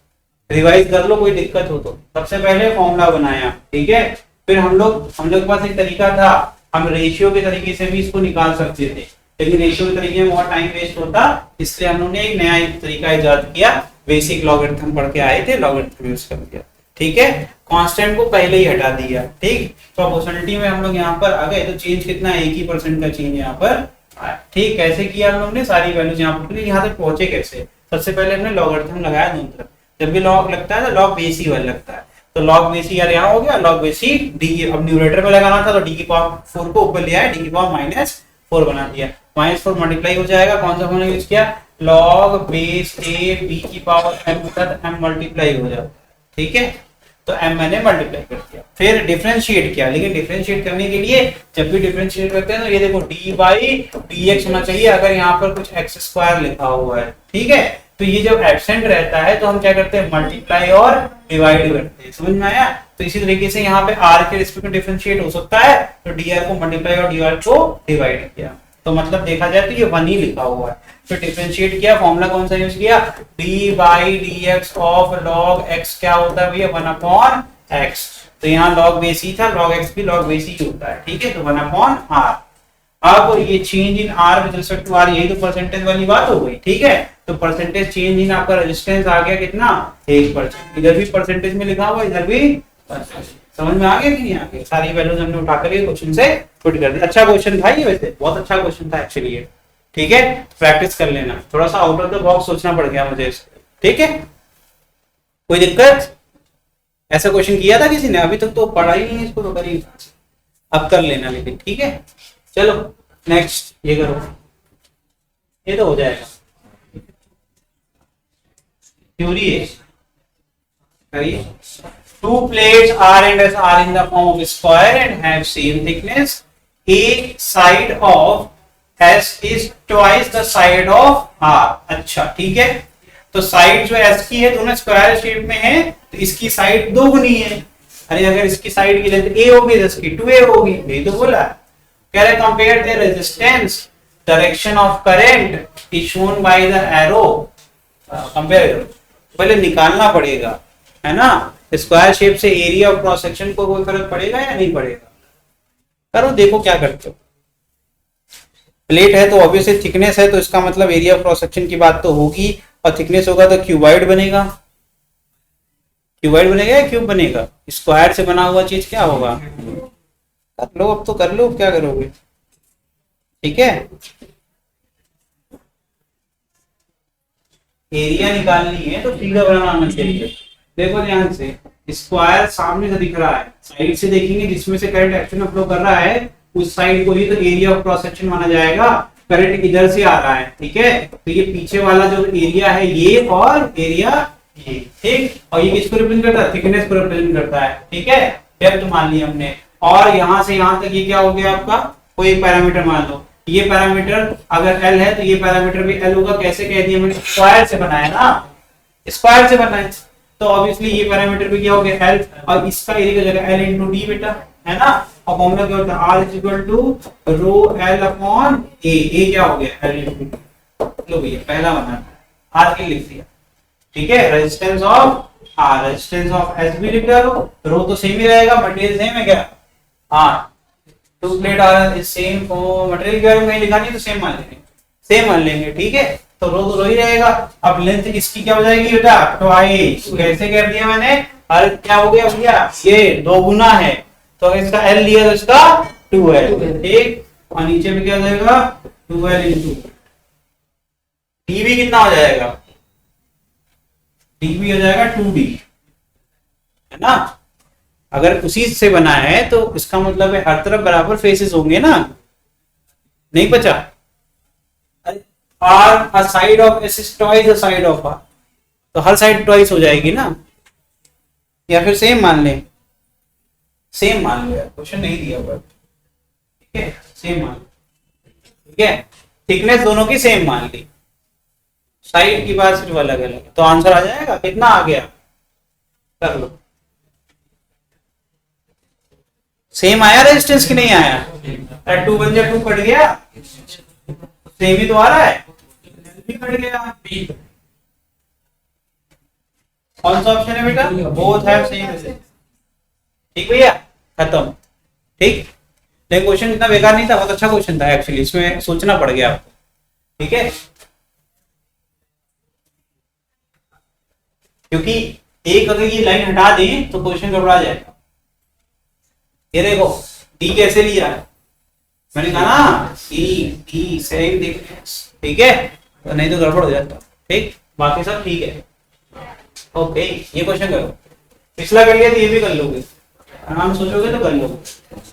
रिवाइज कर लो कोई दिक्कत हो तो। सबसे पहले फॉर्मूला बनाया, ठीक है। फिर हम लोग के पास एक तरीका था, हम रेशियो के तरीके से भी इसको निकाल सकते थे, लेकिन रेशियो के तरीके में बहुत टाइम वेस्ट होता, इसलिए हम लोगों ने एक नया तरीका इजाद किया। बेसिक लॉगरिथम पढ़ के आए थे, लॉगरिथम यूज कर दिया। ठीक है, कांस्टेंट को पहले ही हटा दिया। ठीक, प्रोपोर्शनलिटी में हम लोग यहाँ पर आ गए तो चेंज कितना है, 1% का चेंज यहाँ पर आया। ठीक, कैसे किया हम लोग ने, सारी वैल्यूज यहाँ पर, यहाँ तक पहुंचे कैसे, सबसे पहले हमने लॉगरिथम लगाया दोनों तरफ। जब भी लॉग लगता है तो लॉग बेसी वाला लगता है, तो लॉग बेसी यार यहाँ हो गया, लॉग बेसी डी, अब न्यूमरेटर में लगाना था तो डी की पावर 4 को ऊपर लिया है, डी की पावर -4 बना दिया, -4 मल्टीप्लाई हो जाएगा, कौन सा फॉर्मूला यूज किया, लॉग बेस ए बी की पावर m तक m मल्टीप्लाई हो जाए। ठीक है, तो m मैंने मल्टीप्लाई कर दिया, फिर डिफरेंशिएट किया, लेकिन डिफरेंशिएट करने के लिए जब भी डिफरेंशिएट करते हैं तो ये देखो d बाई dx होना चाहिए, अगर यहाँ पर कुछ x स्क्वायर लिखा हुआ है। ठीक है, तो ये जब एब्सेंट रहता है तो हम क्या करते हैं, मल्टीप्लाई और डिवाइड करते हैं, समझ में आया। तो इसी तरीके से यहाँ पे r के रिस्पेक्ट में डिफरेंशिएट हो सकता है, तो dr को मल्टीप्लाई और dr को डिवाइड किया, तो मतलब देखा जाए तो ये 1 ही लिखा हुआ है। फिर डिफरेंशिएट किया, फॉर्मूला कौन सा यूज किया, d by dx of log x क्या होता है भैया, 1 अपॉन x, तो यहाँ log बेस ही था, log x भी log बेस ही होता है। ठीक है, तो 1 अपॉन r। अब ये change in r with respect to r, यही तो परसेंटेज वाली बात हो गई। ठीक है, तो परसेंटेज चेंज इन आपका रेजिस्टेंस आ गया कितना, 1%, इधर भी परसेंटेज में लिखा हुआ, इधर भी परसेंटेज। समझ में आ गया कि नहीं आ गया, सारी वैल्यूज हमने उठा कर ये क्वेश्चन से पुट कर दी। अच्छा क्वेश्चन था ये, वैसे बहुत अच्छा क्वेश्चन था एक्चुअली ये। ठीक है, प्रैक्टिस कर लेना, थोड़ा सा आउट ऑफ द बॉक्स सोचना पड़ गया मुझे इसको। ठीक है, कोई दिक्कत, ऐसा क्वेश्चन किया था किसी ने, अभी तक तो पढ़ा ही नहीं है इसको, तो करिए अब कर लेना लेकिन। ठीक है, चलो नेक्स्ट ये करो, ये तो हो जाएगा, थ्योरी है, करिए। Two plates R and S are in the form of square and have same thickness. A side of S is twice the side of R. अच्छा ठीक है, तो साइड जो S की है दोनों स्क्वायर शेप में है, तो इसकी साइड 2 गुनी है। अरे अगर इसकी साइड की लेंथ A होगी तो इसकी 2A होगी, यही तो बोला। कह रहे compare the resistance, direction of current is shown by the arrow. Compare करो, पहले निकालना पड़ेगा, है ना। स्क्वायर शेप से एरिया ऑफ क्रॉस सेक्शन को कोई फर्क पड़ेगा या नहीं पड़ेगा, करो देखो क्या करते हो। प्लेट है तो ऑब्वियसली थिकनेस है, तो इसका मतलब एरिया ऑफ क्रॉस सेक्शन की बात तो होगी, और थिकनेस होगा तो क्यूबाइड बनेगा। क्यूबाइड बनेगा या क्यूब बनेगा, स्क्वायर से बना हुआ चीज क्या होगा, कर लो अब तो कर लो, क्या करोगे। ठीक है, एरिया निकालनी है तो फिगर बनाना चाहिए। देखो ध्यान से, स्क्वायर सामने से दिख रहा है, साइड से देखेंगे जिसमें से करंट एक्चुअली फ्लो कर रहा है उस साइड को ही तो एरिया ऑफ क्रॉस सेक्शन माना जाएगा। करंट इधर से आ रहा है, ठीक है, तो ये पीछे वाला जो एरिया है ये, और एरिया ये, ठीक, और ये किसको रिप्रेजेंट करता है, थिकनेस को रिप्रेजेंट करता है। ठीक है, डेप्थ मान ली हमने, और यहां से यहां तक ये क्या हो गया आपका, कोई एक पैरामीटर मान लो, ये पैरामीटर अगर L है तो ये पैरामीटर भी L होगा। कैसे कह दिया मैंने, स्क्वायर से बनाया ना, स्क्वायर से बनाया, तो ऑब्वियसली ये पैरामीटर भी क्या हो गया L, और इसका एरिया की जगह L इंटू डी बेटा, है ना। और फॉर्मूला क्या होता है, R is equal to rho L upon A क्या हो गया L इंटू डी। लो भैया पहला बना R के लिख दिया। ठीक है, resistance of R, resistance of S भी लिख डालो, रो तो सेम ही रहेगा, मटेरियल सेम है क्या, R, two plate R is same, material के बारे में कहीं लिखा नहीं तो सेम मान लेंगे, सेम मान लेंगे। ठीक है, तो रो तो रो ही रहेगा। अब लेंथ इसकी क्या हो जाएगी बेटा, ट्वाइस, कैसे कर दिया मैंने, और क्या हो गया भैया, ये 2 गुना है, तो इसका L लिया तो इसका 2L, ठीक, और नीचे भी क्या हो जाएगा 2L इंटू डी भी कितना हो जाएगा, डी भी हो जाएगा 2D, है ना। अगर उसी से बना है तो इसका मतलब है हर तरफ बराबर फेसेस होंगे ना, नहीं बचा। R a side of S is twice the side of R, तो हर साइड ट्वाइस हो जाएगी ना, या फिर सेम मान ले, सेम मान लो, क्वेश्चन नहीं दिया हुआ। ठीक है, सेम मान, ठीक है, थिकनेस दोनों की सेम मान ली, साइड की बात सिर्फ अलग अलग, तो आंसर आ जाएगा, कितना आ गया, कर लो। सेम आया रेजिस्टेंस की नहीं आया, 2 बन जाए 2 कट गया, सेम ही तो आ रहा है, भी कट गया। कौन सा ऑप्शन है बेटा, बोथ हैव सेम। ठीक भैया, खत्म। ठीक, लेकिन क्वेश्चन इतना बेकार नहीं था, बहुत अच्छा क्वेश्चन था एक्चुअली, इसमें सोचना पड़ गया आपको। ठीक है, क्योंकि एक अगर ये लाइन हटा दें तो क्वेश्चन गड़बड़ा जाएगा। ये देखो डी कैसे लिया है, मैंने कहा ना डी सेम देख, ठीक है, तो नहीं तो गड़बड़ हो जाता। ठीक, बाकी सब ठीक है। ओके, ये क्वेश्चन करो, पिछला कर लिया तो ये भी कर लोगे, आराम सोचोगे तो कर लोगे।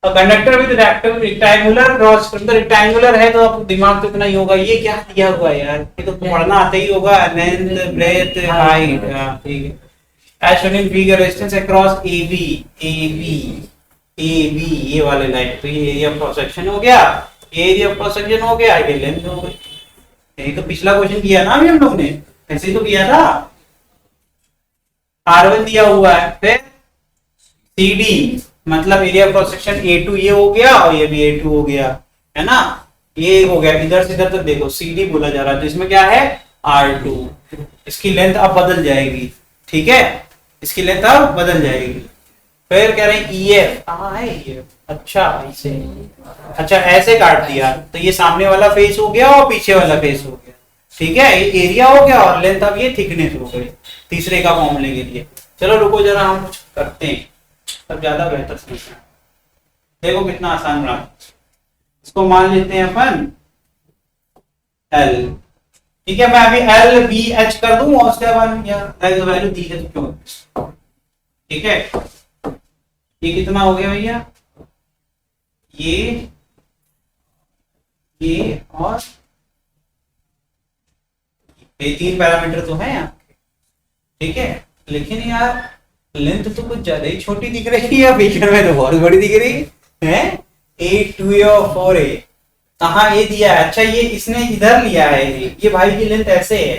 Conductor with rectangular cross, rectangular है तो आप दिमाग तो इतना ही होगा, ये क्या दिया हुआ है यार, ये तो पढ़ना आता ही होगा, लेंथ ब्रेथ हाइट, ठीक है। As shown in figure distance across AB ये वाले लाइन, तो ये एरिया ऑफ क्रॉस सेक्शन हो गया, एरिया ऑफ क्रॉस सेक्शन हो गया, ये लेंथ हो गई। यही तो पिछला क्वेश्चन किया ना अभी हम लोग ने, ऐसे ही तो किया था। R1 दिया हुआ है, फिर CD मतलब एरिया क्रॉस सेक्शन A2 ये हो गया, और ये भी A2 हो गया, है ना, ये हो गया। इधर से इधर तक देखो CD बोला जा रहा है, तो इसमें क्या है R2, इसकी लेंथ अब बदल जाएगी, ठीक है, इसकी लेंथ अब बदल जाएगी। फिर कह रहे हैं EF, अच्छा ऐसे, अच्छा ऐसे काट दिया, तो ये सामने वाला फेस हो गया और पीछे वाला फेस हो गया, ठीक है, ये एरिया हो गया और लेंथ अब ये थिकनेस हो गई तीसरे का फॉर्मूले के लिए। चलो रुको जरा हम कुछ करते हैं, तब ज्यादा बेहतर समझना। देखो कितना आसान रहा, इसको मान लेते हैं अपन L, ठीक है, मैं अभी LVH कर दूं और उसके बाद वैल्यू दी है तो क्यों, ठीक है। ये कितना हो गया भैया, ये और ये 3 पैरामीटर तो है यहाँ, ठीक है, लेकिन यार लेंथ तो कुछ ज्यादा ही छोटी दिख रही है, पिक्चर में तो बहुत बड़ी दिख रही है। 8 2A और 4A कहाँ ये दिया है, अच्छा ये इसने इधर लिया है, ये भाई की लेंथ ऐसे है,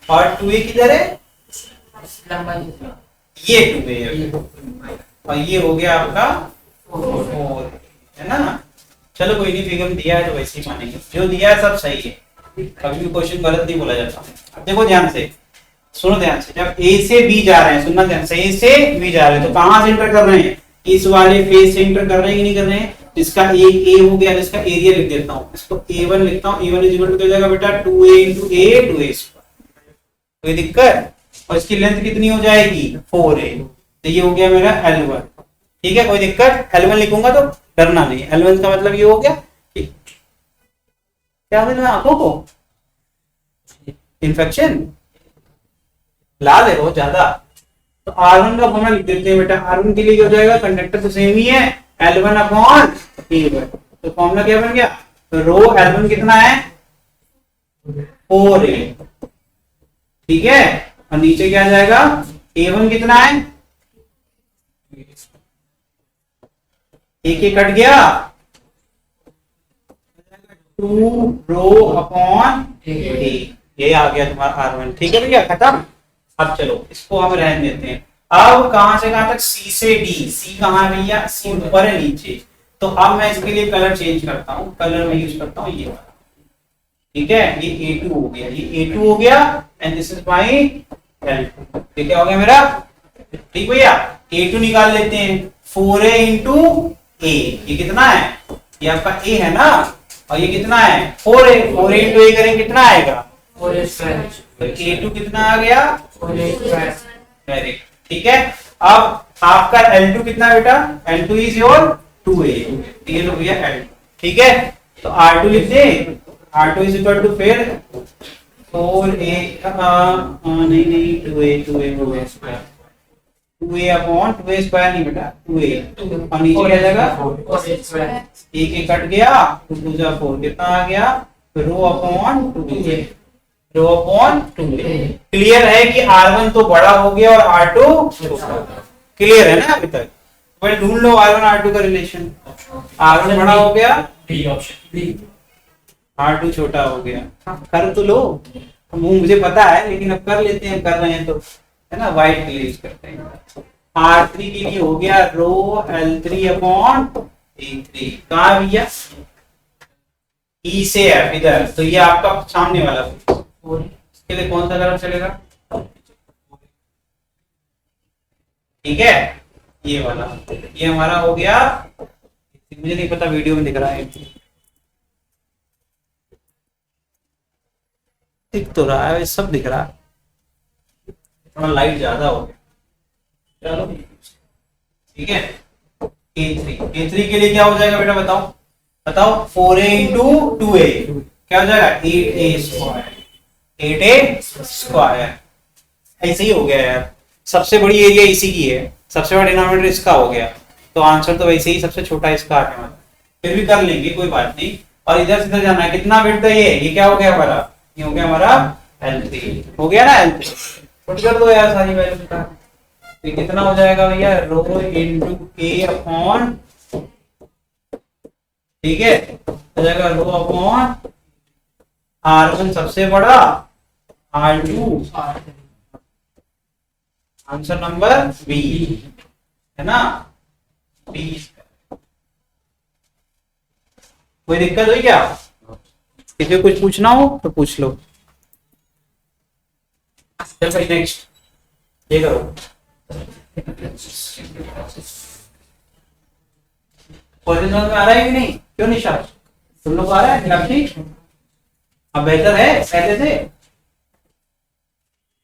और 2A किधर है, ये 2A है, और ये हो गया आपका 4, है ना। चलो कोई नहीं, फिगर दिया है तो वैसे ही मानेंगे, जो दिया है सब सही है, कभी भी क्वेश्चन गलत नहीं बोला जाता। अब देखो ध्यान से, सुनो ध्यान से, जब A से B जा रहे हैं, सुनना ध्यान से, A से B जा रहे हैं तो कहां से एंटर कर रहे हैं, इस वाले फेस से एंटर कर रहे हैं कि नहीं कर रहे हैं। इसका A हो गया, जिसका एरिया लिख देता हूं, इसको A1 लिखता हूं, A1 इज इक्वल टू क्या जाएगा बेटा 2A into A 2A square, कोई दिक्कत, और इसकी लेंथ कितनी हो जाएगी 4A, तो ये हो गया मेरा L1, ठीक है, कोई दिक्कत। L1 लिखूंगा तो डरना नहीं, L1 का मतलब ये हो गया, क्या हो गया आंखों को इन्फेक्शन, लाल है बहुत ज्यादा, तो R1 का फॉर्मूला लिख देते हैं बेटा। R1 के लिए क्या हो जाएगा, कंडक्टर तो सेम ही है, L1 अपॉन A1, तो फॉर्मूला क्या बन गया, तो रो L1 कितना है 4A, ठीक है, और नीचे क्या आ जाएगा A1 कितना है, एक कट गया, 2 रो अपॉन A, ये आ गया तुम्हारा R1, ठीक है भैया, खत्म। अब चलो इसको हम रहने देते हैं। अब कहां से कहां तक, C से D, C कहां है भैया, C ऊपर है नीचे, तो अब मैं इसके लिए कलर चेंज करता हूं, कलर में यूज करता हूं ये वाला, ठीक है, ये A2 हो गया, ये A2 हो गया, and this is my L2, ठीक है, हो गया मेरा, ठीक भैया। A2 निकाल लेते हैं, 4A into A, ये कितना है, ये आपका A है ना, और ये कितना है 4A, 4A into A करेंगे कितना आएगा 4A स्क्वायर, तो A2 कितना आ गया 4A स्क्वायर, ठीक है। अब आपका L2 कितना बेटा, L2 इज योर 2A, ये लो भैया L2, ठीक है, तो R2 लिख दे, R2 इज इक्वल टू फिर 4A, नहीं 2A square, 2A upon 2A square नहीं बेटा 2A, और नीचे क्या जाएगा 4A स्क्वायर, एक कट गया, 2 जा 4 कितना आ गया, rho upon 2A, rho upon 2A। Clear है कि R1 तो बड़ा हो गया और R2 छोटा, क्लियर है ना अभी तक। वेल ढूंढ लो R1 R2 का रिलेशन, R1 बड़ा हो गया, बी ऑप्शन बी, R2 छोटा हो गया, कर तो लो, मुझे पता है लेकिन अब कर लेते हैं, कर रहे हैं तो, है ना, वाइट के लिए यूज करते हैं। R3 के लिए हो गया रो L3 अपॉन E3, कहा भैया E से F इधर, तो ये आपका सामने वाला, इसके लिए कौन सा कलर चलेगा, ठीक है, ये वाला, ये हमारा हो गया, मुझे नहीं पता वीडियो में दिख रहा है, दिख तो रहा है, सब दिख रहा है, थोड़ा लाइट ज्यादा हो गया। चलो ठीक है। K3 के लिए क्या हो जाएगा बेटा, बताओ बताओ। 4a इंटू 2a क्या हो जाएगा, 8a स्क्वायर। 8a स्क्वायर ऐसे ही हो गया यार, सबसे बड़ी एरिया इसी की है, सबसे बड़ा डिनोमिनेटर इसका हो गया, तो आंसर तो वैसे ही सबसे छोटा इसका आ गया, फिर भी कर लेंगे कोई बात नहीं। और इधर से इधर जाना है, कितना बिट है ये क्या हो गया हमारा, ये हो गया हमारा L3 हो गया ना, L3 पुट कर दो यार सारी वैल्यू का, तो कितना हो जाएगा भैया, रो इनटू k अपॉन, ठीक है, हो जाएगा रो अपॉन R1 सबसे बड़ा, R2 आंसर नंबर बी है ना, बी। कोई दिक्कत हुई क्या, किसी को कुछ पूछना हो तो पूछ लो। चल भाई नेक्स्ट ये करो। क्वेश्चन में आ रहा है कि नहीं, क्यों निशा, तुम लोग को आ रहा है मीनाक्षी, अब बेहतर है पहले से।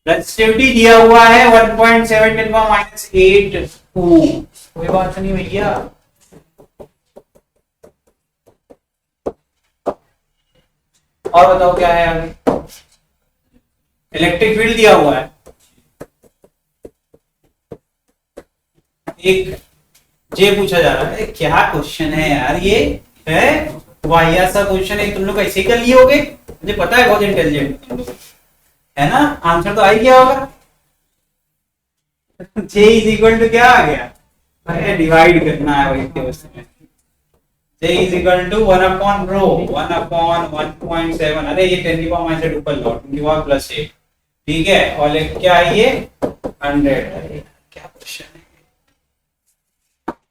रेजिस्टिविटी दिया हुआ है 1.7 × -8 कोई बात नहीं भैया। और बताओ क्या है आगे, इलेक्ट्रिक फील्ड दिया हुआ है, एक ये पूछा जा रहा है, क्या क्वेश्चन है यार ये, है वाहियात सा क्वेश्चन है, तुम लोग ऐसे ही कर लिए होगे, मुझे पता है बहुत इंटेलिजेंट है ना, आंसर तो आ ही गया होगा। J इज इक्वल टू क्या आ गया, अरे डिवाइड करना है वही के उसमें, J is equal to 1 upon rho 1 upon 1.7, अरे ये 10 की पावर माइनस ट्रिपल लॉट 20 पावर प्लस 8, ठीक है, और क्या है ये 100, अरे क्या क्वेश्चन है,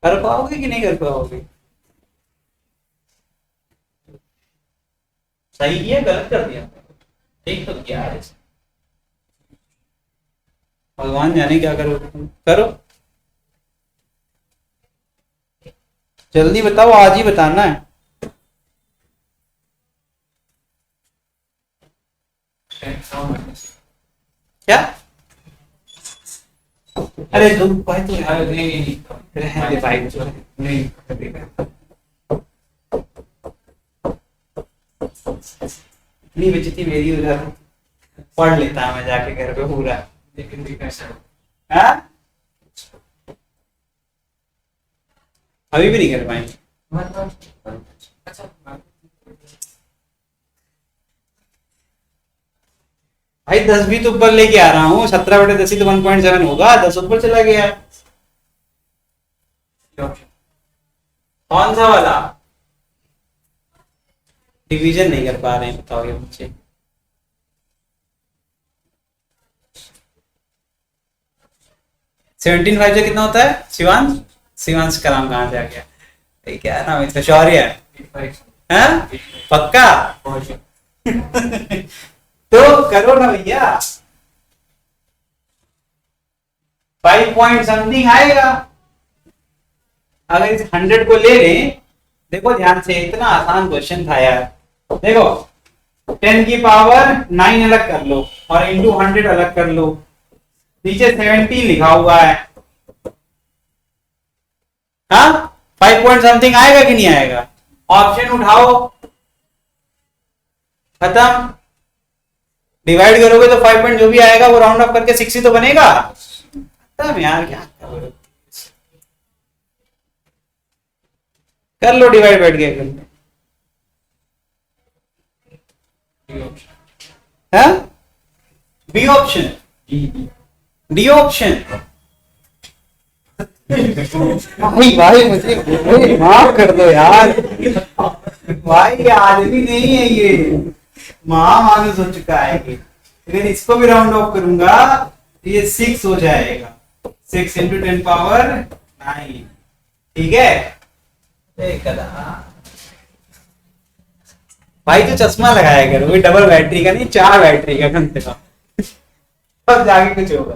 कर पाओगे कि नहीं कर पाओगे, सही किया गलत कर दिया, ठीक तो क्या है, भगवान जाने क्या करो तुम, करो जल्दी बताओ, आज ही बताना है। क्या, अरे तुम भाई तो रहने दे भाई, नहीं इतनी बेइज्जती मेरी हो जाती, पढ़ लेता है मैं जाके घर पे पूरा, हाँ अभी भी नहीं कर पाएंगे, भाई 10 भी तो ऊपर लेके आ रहा हूँ, 17/10 ही तो 1.7 होगा, 10 ऊपर चला गया, कौन सा वाला, डिवीजन नहीं कर पा रहे हैं बताओ ये मुझे, सेवनटीन 5 से कितना होता है, शिवांश, शिवांश का नाम कहाँ से आ गया, क्या नाम इसका, शौर्य है पक्का तो करो ना भैया, 5 पॉइंट समथिंग आएगा, अगर इस 100 को ले लें, देखो ध्यान से, इतना आसान क्वेश्चन था यार, देखो 10 की पावर 9 अलग कर लो और इंटू 100 अलग कर लो, नीचे 70 लिखा हुआ है, हाँ 5 पॉइंट समथिंग आएगा कि नहीं आएगा, ऑप्शन उठाओ, खत्म, डिवाइड करोगे तो 5 पॉइंट जो भी आएगा वो राउंड अप करके 6 ही तो बनेगा, खत्म यार, क्या कर लो डिवाइड बैठ गया कर, बी ऑप्शन, डी ऑप्शन, भाई भाई मुझे माफ कर दो यार, भाई ये आदमी नहीं है, ये महामानुष हो चुका है ये, अगर इसको भी राउंड ऑफ करूंगा तो ये 6 हो जाएगा, 6 × 10 पावर 9, ठीक है, भाई तो चश्मा लगाया करो, डबल बैटरी का नहीं 4 बैटरी का कम से कम, तब जाके कुछ होगा,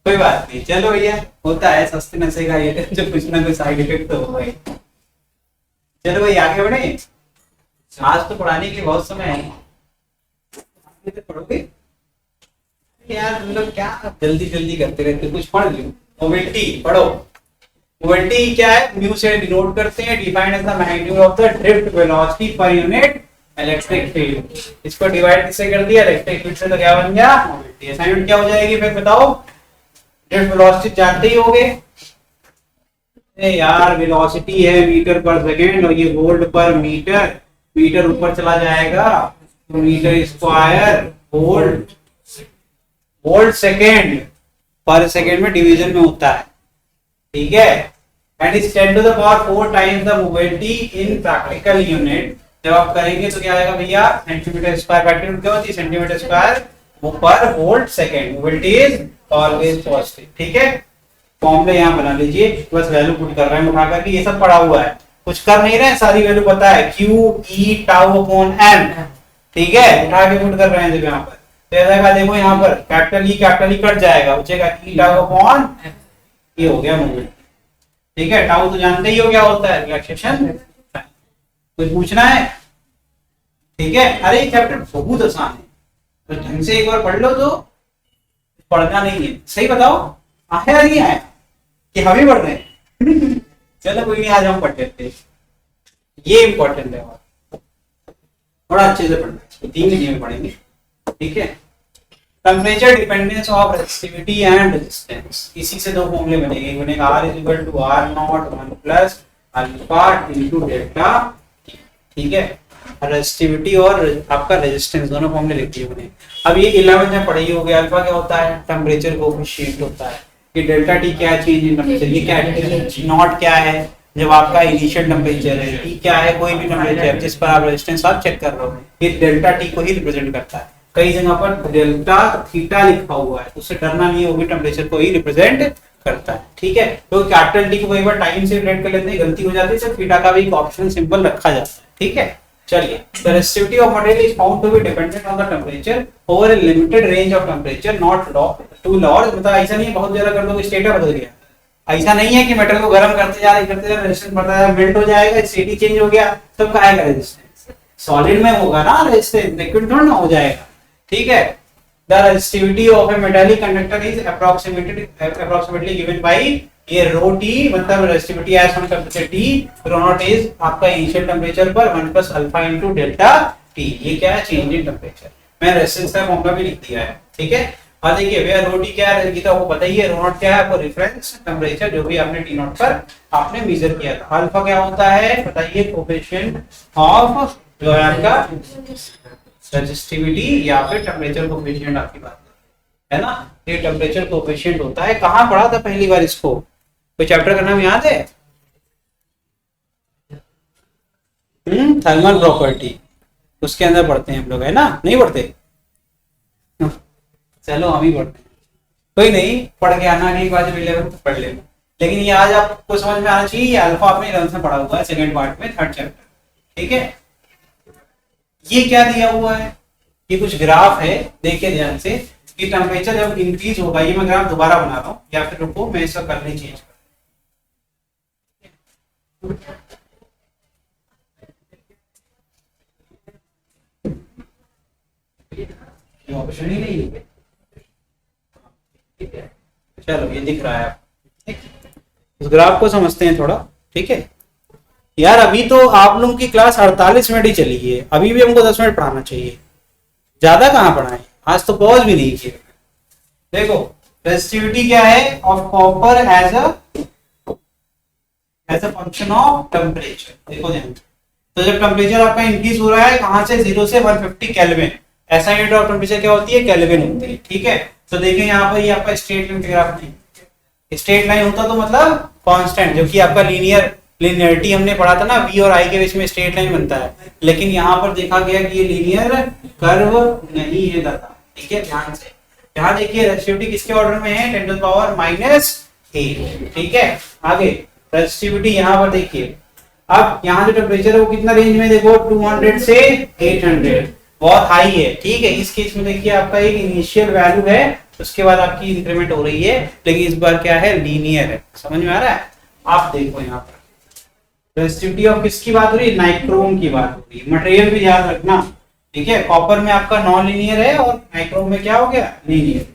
कोई बात नहीं, चलो भैया होता है सस्ते नशे का ये, जो कुछ ना कुछ साइड इफेक्ट तो होगा ही, चलो भाई आगे बढ़े, आज तो पढ़ाने के लिए बहुत समय है, तो पढ़ोगे यार तुम लोग क्या जल्दी जल्दी करते रहते, कुछ पढ़ लो। मोबिलिटी पढ़ो। मोबिलिटी क्या है, म्यू से डिनोट करते हैं, defined as the magnitude of the drift velocity per unit electric field. इसको डिवाइड किससे कर दिया, इलेक्ट्रिक फील्ड से, तो क्या बन गया मोबिलिटी। असाइनमेंट क्या हो जाएगी फिर बताओ, ड्रिफ्ट वेलोसिटी जानते ही होगे यार, वेलोसिटी है मीटर पर सेकेंड और ये वोल्ट पर मीटर, मीटर ऊपर चला जाएगा तो metre square volt, volt second per second में डिवीजन में होता है, ठीक है। And is 10 to the power 4 times the mobility in practical unit. जब आप करेंगे तो क्या आएगा भैया, सेंटीमीटर स्क्वायर, प्रैक्टिकल क्या होती है सेंटीमीटर स्क्वायर पर volt second, mobility is always positive, ठीक है। फॉर्मूला यहाँ बना लीजिए, बस वैल्यू पुट कर रहे हैं उठा करके, ये सब पढ़ा हुआ है, कुछ कर नहीं रहे, सारी वैल्यू पता है, Q E tau upon M, ठीक है, उठा के पुट कर रहे हैं जब यहाँ पर, तो ऐसा देखो यहाँ पर कैपिटल E कट जाएगा, बचेगा E टाउ अपॉन, ये हो गया मोमेंट, ठीक है। टाउ तो जानते ही हो क्या होता है, रिलैक्सेशन। कुछ पूछना है, ठीक है। अरे ये चैप्टर बहुत आसान है, तो ढंग से एक बार पढ़ लो, तो पढ़ना नहीं है, सही बताओ आया नहीं आया कि हम ही पढ़ रहे हैं चलो कोई नहीं, आज हम पढ़ लेते हैं, ये इंपॉर्टेंट है और थोड़ा अच्छे से पढ़ना है, 3 महीने में पढ़ेंगे, ठीक है। Temperature dependence of resistivity and resistance, इसी से 2 फॉर्मूले बनेंगे, बनेगा R = R0 1 plus alpha into delta, ठीक है। रेजिस्टिविटी और आपका रेजिस्टेंस दोनों फॉर्मूले लिख दिए बने। अब ये 11 में पढ़ाई हो गया, अल्फा क्या होता है, टेम्परेचर कोएफिशिएंट होता है, ये डेल्टा टी क्या है, चेंज इन टेम्परेचर, ये क्या है, नॉट क्या है जब आपका इनिशियल टेम्परेचर है, टी क्या है कोई भी टेम्परेचर जिस पर आप रेजिस्टेंस आप चेक कर रहे हो, ये डेल्टा टी को ही रिप्रेजेंट करता है। कई जगह पर डेल्टा थीटा लिखा हुआ है, उससे डरना नहीं है, वो भी टेम्परेचर को ही रिप्रेजेंट करता है, ठीक है। तो कैपिटल टी को कई बार टाइम से रिलेट कर लेते हैं, गलती हो जाती है, तो थीटा का भी एक ऑप्शन सिंबल रखा जाता है, ठीक है। चलिए, the resistivity of material is found to be dependent on the temperature over a limited range of temperature, not too large, मतलब ऐसा नहीं है बहुत ज्यादा कर दो स्टेट बदल गया, ऐसा नहीं है कि मेटल को गर्म करते जा रहे रेजिस्टेंस बढ़ता है, मेल्ट हो जाएगा, स्टेट चेंज हो गया तब का आएगा रेजिस्टेंस, सॉलिड में होगा ना रेजिस्टेंस, लिक्विड थोड़ा ना हो जाएगा, ठीक है। The resistivity of a metallic conductor is approximately given by ये रो टी, मतलब resistivity as one temperature T, rho naught is आपका इनिशियल टेम्परेचर पर 1 plus alpha into delta T, ये क्या है चेंज इन टेम्परेचर। मैं रेजिस्टेंस का formula भी लिख दिया है, ठीक है। और देखिए भैया रो टी क्या है, गीता वो बताइए, रो नॉट क्या है, आपको रेफरेंस टेम्परेचर जो भी आपने टी नॉट पर आपने मेजर किया था। अल्फा क्या होता है बताइए, कोएफिशिएंट ऑफ जो है आपका रेजिस्टिविटी या फिर टेम्परेचर कोएफिशिएंट आपकी बात है ना, ये टेम्परेचर कोएफिशिएंट होता है। कहां पढ़ा था पहली बार इसको, कोई चैप्टर का नाम याद है, थर्मल प्रॉपर्टी, उसके अंदर पढ़ते हैं हम लोग, है ना, नहीं पढ़ते, चलो हम ही पढ़ते हैं, कोई नहीं, पढ़ के आना नहीं, बाद में लेवल पढ़ लेना, लेकिन ये आज आपको समझ में आना चाहिए, अल्फा आपने 11th में पढ़ा हुआ है, सेकंड पार्ट में 3rd चैप्टर, ठीक है। ये क्या दिया हुआ है, ये कुछ ग्राफ है, देखिए ध्यान से कि टेम्परेचर जब इंक्रीज होगा, ये मैं ग्राफ दोबारा बना रहा हूं, या फिर रुको मैं इसका करने चेंज कर, ऑप्शन ही नहीं है, चलो ये दिख रहा है आप, इस ग्राफ को समझते हैं थोड़ा, ठीक है यार। अभी तो आप लोगों की क्लास 48 मिनट ही चली है, अभी भी हमको 10 मिनट पढ़ाना चाहिए, ज्यादा कहाँ पढ़ाएं, आज तो पॉज भी नहीं किया। देखो रेजिस्टिविटी क्या है, of copper as a function of temperature, देखो ध्यान, तो जब टेम्परेचर आपका इंक्रीज हो रहा है कहां से, 0 से 150 केल्विन, ऐसा यूनिट ऑफ टेम्परेचर क्या होती है, केल्विन होती है, ठीक है। तो देखिए यहाँ पर ये आपका स्ट्रेट लाइन ग्राफ नहीं, स्ट्रेट लाइन होता तो मतलब कांस्टेंट, जो कि आपका लीनियरिटी हमने पढ़ा था ना, v और i के बीच में स्ट्रेट लाइन बनता है, लेकिन यहाँ पर देखा गया कि ये लीनियर कर्व नहीं है दादा, ठीक है, ध्यान से। यहाँ देखिए रेजिस्टिविटी किसके ऑर्डर में है, 10 टू द पावर -8, ठीक है। आगे रेजिस्टिविटी यहाँ पर देखिए, अब यहाँ जो टेम्परेचर है वो कितना रेंज में, देखो 200 से 800, बहुत हाई है, ठीक है। इस केस में देखिए आपका एक इनिशियल वैल्यू है, उसके बाद आपकी इंक्रीमेंट हो रही है, लेकिन इस बार क्या है, लीनियर है, समझ में आ रहा है। आप देखो यहाँ पर रेजिस्टिविटी ऑफ किसकी बात हो रही है, नाइक्रोम की बात हो रही है, मटेरियल भी याद रखना, ठीक है। कॉपर में आपका नॉन लीनियर है और नाइक्रोम में क्या हो गया, linear,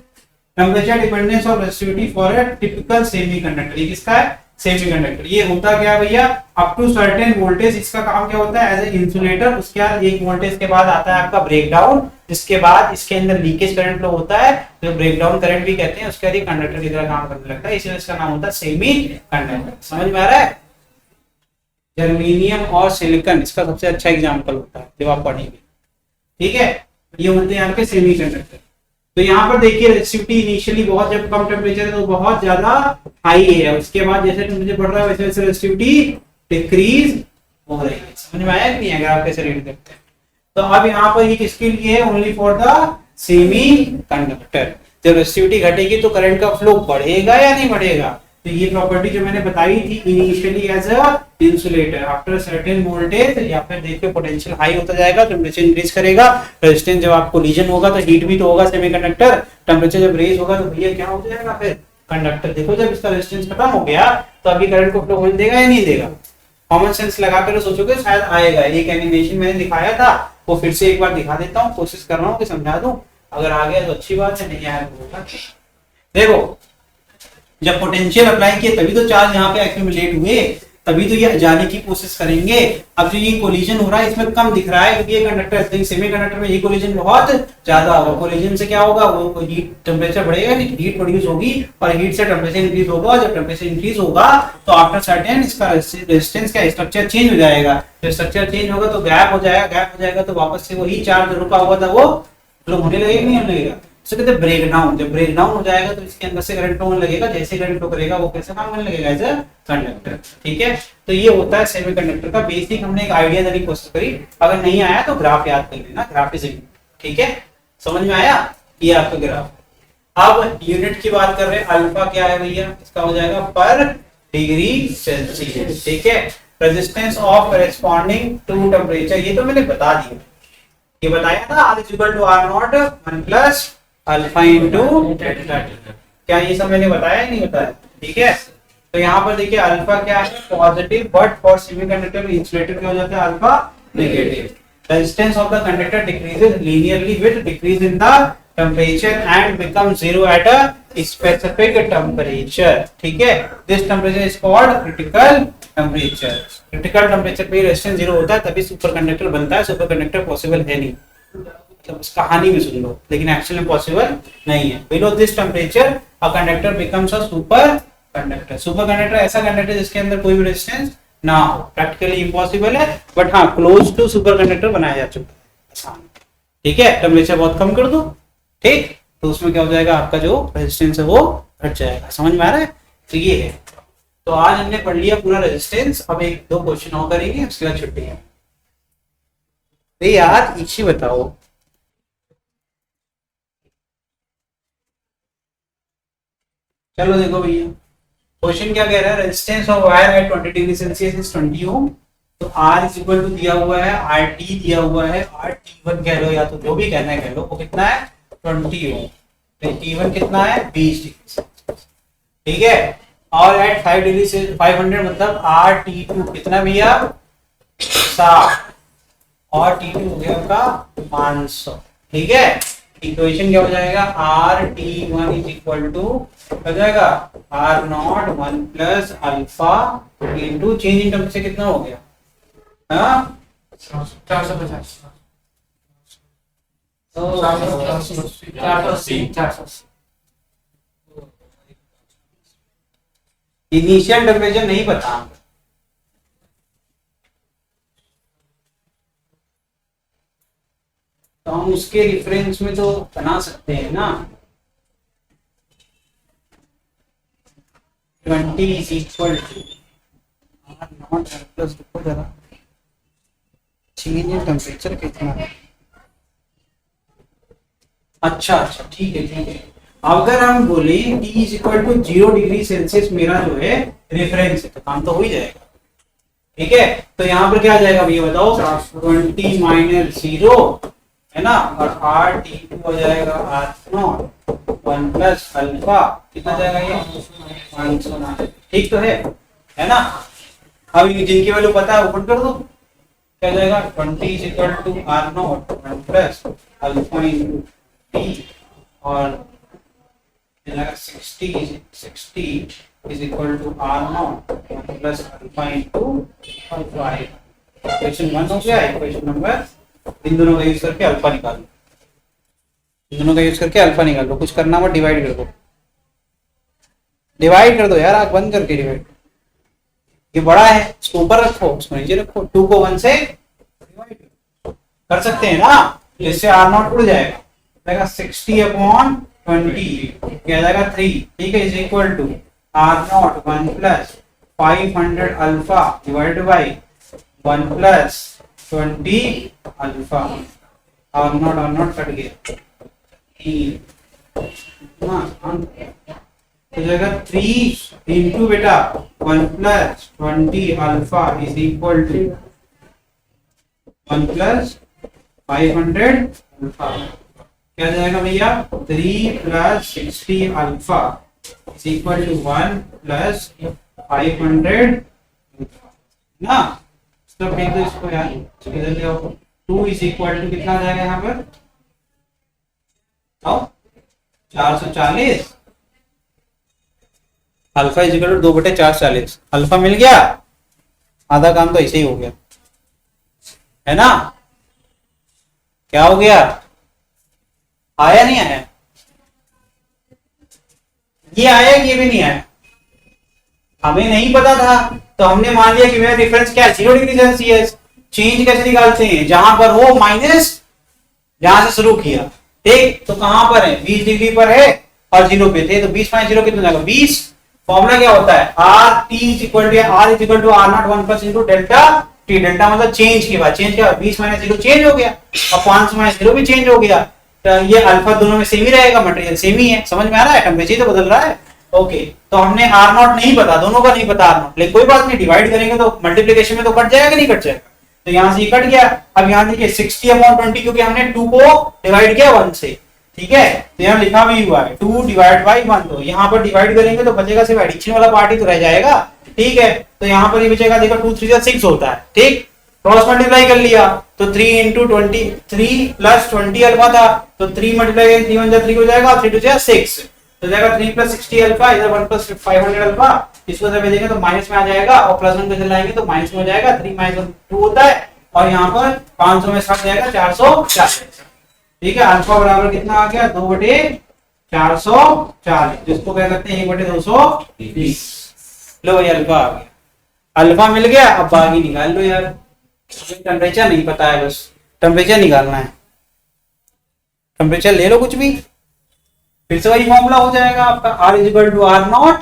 temperature dependence of resistivity for a typical semiconductor. ये किसका है? सेमीकंडक्टर। ये होता क्या है भैया? अप टू सर्टेन वोल्टेज इसका काम क्या होता है? As a insulator. उसके बाद एक वोल्टेज के बाद आता है आपका ब्रेकडाउन, जिसके बाद इसके अंदर लीकेज करंट फ्लो होता है, जो ब्रेकडाउन करंट भी कहते हैं। उसके बाद कंडक्टर की तरह काम करने लगता है, इसलिए इसका नाम होता है सेमी कंडक्टर। समझ में आ रहा है? जर्मेनियम और सिलिकॉन इसका सबसे अच्छा एग्जांपल होता है जब आप पढ़ेंगे। ठीक है, ये होते हैं यहाँ पे सेमी कंडक्टर। तो यहाँ पर देखिए रेसिस्टिविटी इनिशियली बहुत, जब कम टेम्परेचर है तो बहुत ज्यादा हाई है, उसके बाद जैसे टेम्परेचर बढ़ रहा है वैसे वैसे रेसिस्टिविटी डिक्रीज हो रही है। समझ में आया कि नहीं? अगर आप कैसे रीड करते हैं तो अब यहाँ पर ये किसके लिए है? Only for the semi conductor. जब रेसिस्टिविटी घटेगी तो करंट का फ्लो बढ़ेगा या नहीं बढ़ेगा? तो ये प्रॉपर्टी जो मैंने बताई थी, initially as a insulator, after certain voltage या फिर देखिए पोटेंशियल हाई होता जाएगा, टेम्परेचर इंक्रीज करेगा, रेजिस्टेंस जब आपको कोलिजन होगा तो हीट भी तो होगा सेमीकंडक्टर, टेम्परेचर जब रेज होगा तो भैया क्या हो जाएगा? फिर कंडक्टर देखो जब इसका रेजिस्टेंस खत्म हो गया तो अभी करंट को फ्लो होने देगा या नहीं देगा? कॉमन सेंस लगा कर सोचोगे शायद आएगा। एक एनिमेशन मैंने दिखाया था, वो फिर से एक बार दिखा देता हूँ, कोशिश कर रहा हूँ कि समझा दूं। अगर आ गया तो अच्छी बात है, नहीं आया तो देखो जब पोटेंशियल अप्लाई किए तभी तो चार्ज यहाँ पे एक्यूमुलेट हुए, तभी तो ये जाने की कोशिश करेंगे। अब जो ये कोलिजन हो रहा है इसमें कम दिख रहा है क्योंकि ये कंडक्टर, सेमी कंडक्टर में ये कोलिजन बहुत ज्यादा होगा। कोलिजन से क्या होगा? वो हीट, टेम्परेचर बढ़ेगा, हीट प्रोड्यूस होगी और हीट से टेम्परेचर इंक्रीज होगा। जब टेम्परेचर इंक्रीज होगा तो आफ्टर सर्टेन इसका रेजिस्टेंस का स्ट्रक्चर चेंज हो जाएगा। जब स्ट्रक्चर चेंज होगा तो गैप हो जाएगा, गैप हो जाएगा तो वापस से वही चार्ज रुका हुआ था वो फ्लो होने लगेगा, नहीं होने लगेगा? तो कहते हैं ब्रेकडाउन। जब ब्रेकडाउन हो जाएगा तो इसके अंदर से करंट फ्लो होने लगेगा, जैसे करंट फ्लो करेगा वो कैसे काम करने लगेगा? As a conductor. ठीक है, तो ये होता है सेमीकंडक्टर का बेसिक। हमने एक आइडिया देने की कोशिश करी, अगर नहीं आया तो ग्राफ याद कर लेना, ग्राफिज्म। ठीक है, समझ में आया? ये आपका ग्राफ। अब यूनिट की बात कर रहे हैं, अल्फा क्या है भैया? इसका हो जाएगा पर डिग्री सेल्सियस। ठीक है, resistance of corresponding to temperature, ये तो मैंने बता दिया, ये बताया था, R equal to R naught 1 plus alpha into delta T. क्या ये सब मैंने बताया नहीं बताया? ठीक है, तो यहाँ पर देखिए अल्फा क्या है? Positive, but for semiconductor insulator क्या हो जाता है? Alpha negative. Resistance of the conductor decreases linearly with decrease in the temperature and become zero at a specific temperature. ठीक है, this temperature is called critical temperature. Critical temperature पे resistance zero होता है तभी सुपर कंडक्टर बनता है। Super conductor possible है नहीं, मतलब उस कहानी में सुन लो, लेकिन एक्चुअली में पॉसिबल नहीं है। Below this temperature a conductor becomes a super conductor. Super conductor ऐसा कंडक्टर जिसके अंदर कोई भी रेजिस्टेंस ना हो, प्रैक्टिकली इम्पॉसिबल है, बट हाँ क्लोज टू सुपर कंडक्टर बनाया जा चुका है, आसान। ठीक है, टेम्परेचर बहुत कम कर दो, ठीक, तो उसमें क्या हो जाएगा? आपका जो रेजिस्टेंस है वो घट जाएगा। समझ में आ रहा है? तो ये है। तो आज हमने पढ़ लिया पूरा रेजिस्टेंस। अब एक दो क्वेश्चन और करेंगे, उसके बाद छुट्टी है। यार एक ही बताओ, चलो देखो भैया क्वेश्चन क्या कह रहा है? Resistance of wire eight 20 degree Celsius is 20 ओम। तो R इज इक्वल टू दिया हुआ है, RT दिया हुआ है, RT1 कह लो या तो जो भी कहना है कह लो, वो कितना है? 20 ओम। तो T1 कितना है? 20 डिग्री सेल्सियस। ठीक है, और एट 5 डिग्री से 500 मतलब RT2 कितना भैया? 60, और T2 हो गया आपका 500। ठीक है, इक्वेशन क्या हो जाएगा? RT1 इज इक्वल टू हो जाएगा R naught 1 plus alpha into change in temperature कितना हो गया? हाँ 450। इनिशियल टेम्परेचर नहीं पता, तो हम उसके रिफरेंस में तो बना सकते हैं ना। 20 is equal to R naught plus जरा चेंज इन टेम्परेचर कितना है? अच्छा अच्छा ठीक है ठीक है। अगर हम बोले T is equal to 0 degree Celsius मेरा जो है रेफरेंस है, तो काम तो हो ही जाएगा। ठीक है, तो यहाँ पर क्या आ जाएगा भैया बताओ? 20 माइनस 0 है ना, और RT2 हो जाएगा R नॉट 1 प्लस अल्फा कितना जाएगा ये? 500। ठीक तो है ना? अब जिनकी वैल्यू पता है ओपन कर दो, क्या जाएगा? 20 is equal to R naught 1 plus alpha into T और 60 is equal to R naught plus alpha into alpha. Equation 1 हो गया। इक्वेशन नंबर, इन दोनों का यूज करके अल्फा निकाल लो, इन दोनों का यूज करके अल्फा निकाल लो। कुछ करना मत, डिवाइड कर दो, डिवाइड कर दो यार, आंख बंद करके डिवाइड। ये बड़ा है, इसको ऊपर रखो, उसको नीचे रखो, 2 को 1 से डिवाइड कर सकते हैं ना, इससे आर नॉट उड़ जाएगा, 60/20 क्या जाएगा 3, ठीक है, is equal to R naught 1 plus 500 alpha divided by 1 plus 20 alpha. R naught cut गया, तो जाएगा 3 इंटू बेटा 1 plus 20 alpha is equal to 1 plus 500 alpha. क्या जाएगा भैया 3 plus 60 alpha is equal to 1 plus 500 ना। सब लिख दो इसको यार, इधर ले आओ। 2 इज इक्वल टू कितना जाएगा यहाँ पर, आओ 440। Alpha is equal to 2/440। Alpha मिल गया, आधा काम तो ऐसे ही हो गया, है ना। क्या हो गया, आया नहीं आया, ये आया कि ये भी नहीं आया। हमें नहीं पता था तो हमने मान लिया कि मेरा डिफरेंस क्या है 0 डिग्री सेल्सियस। चेंज कैसे निकालते हैं, जहां पर हो माइनस, जहां से शुरू किया, ठीक, तो कहां पर है 20 डिग्री पर है और 0 पे थे, तो 20 माइनस 0 कितना जाएगा 20। फॉर्मूला क्या होता है, R T is equal to R naught 1 plus into delta T. Delta मतलब चेंज के बाद, चेंज क्या 20 माइनस 0 चेंज हो गया और 500 माइनस 0 भी चेंज हो गया। तो ये अल्फा दोनों में सेम ही रहेगा, मटेरियल सेम ही है, समझ में आ रहा है, टेम्परेचर तो बदल रहा है। ओके, तो हमने आर नॉट नहीं पता, दोनों का नहीं पता आर नॉट, लेकिन कोई बात नहीं, डिवाइड करेंगे तो मल्टीप्लिकेशन में तो कट जाएगा, नहीं कट जाएगा, तो यहां से कट गया। अब यहां देखिए 60/20 क्योंकि हमने 2 को डिवाइड किया 1 से, ठीक है, तो यहाँ लिखा भी हुआ है 2 डिवाइड बाई 1, तो यहाँ पर डिवाइड करेंगे तो बचेगा सिर्फ एडिशन वाला पार्ट ही तो रह जाएगा, ठीक है, तो यहाँ पर ये बचेगा, देखो 2 3 6 होता है, ठीक, क्रॉस मल्टीप्लाई कर लिया तो 3 इंटू 20, 3 प्लस 20 अल्फा था, तो 3 मल्टीप्लाई 3 1 3 हो जाएगा, 3 2 6, तो जाएगा 3 प्लस 60 अल्फा, इधर 1 प्लस 500 अल्फा, इसको जब भेजेंगे तो माइनस में आ जाएगा और प्लस 1 को चलाएंगे तो माइनस में हो जाएगा, 3 माइनस 2 होता है, और यहाँ पर 500 में साथ जाएगा 440, ठीक है। अल्फा बराबर कितना आ गया 2/440, जिसको कह सकते हैं 1/220। लो भाई अल्फा आ गया, अल्फा मिल गया। अब बाकी निकाल लो यार, टेम्परेचर नहीं पता है, बस टेम्परेचर निकालना है, टेम्परेचर ले लो कुछ भी, फिर से वही फॉर्मूला हो जाएगा आपका, R is equal to R naught,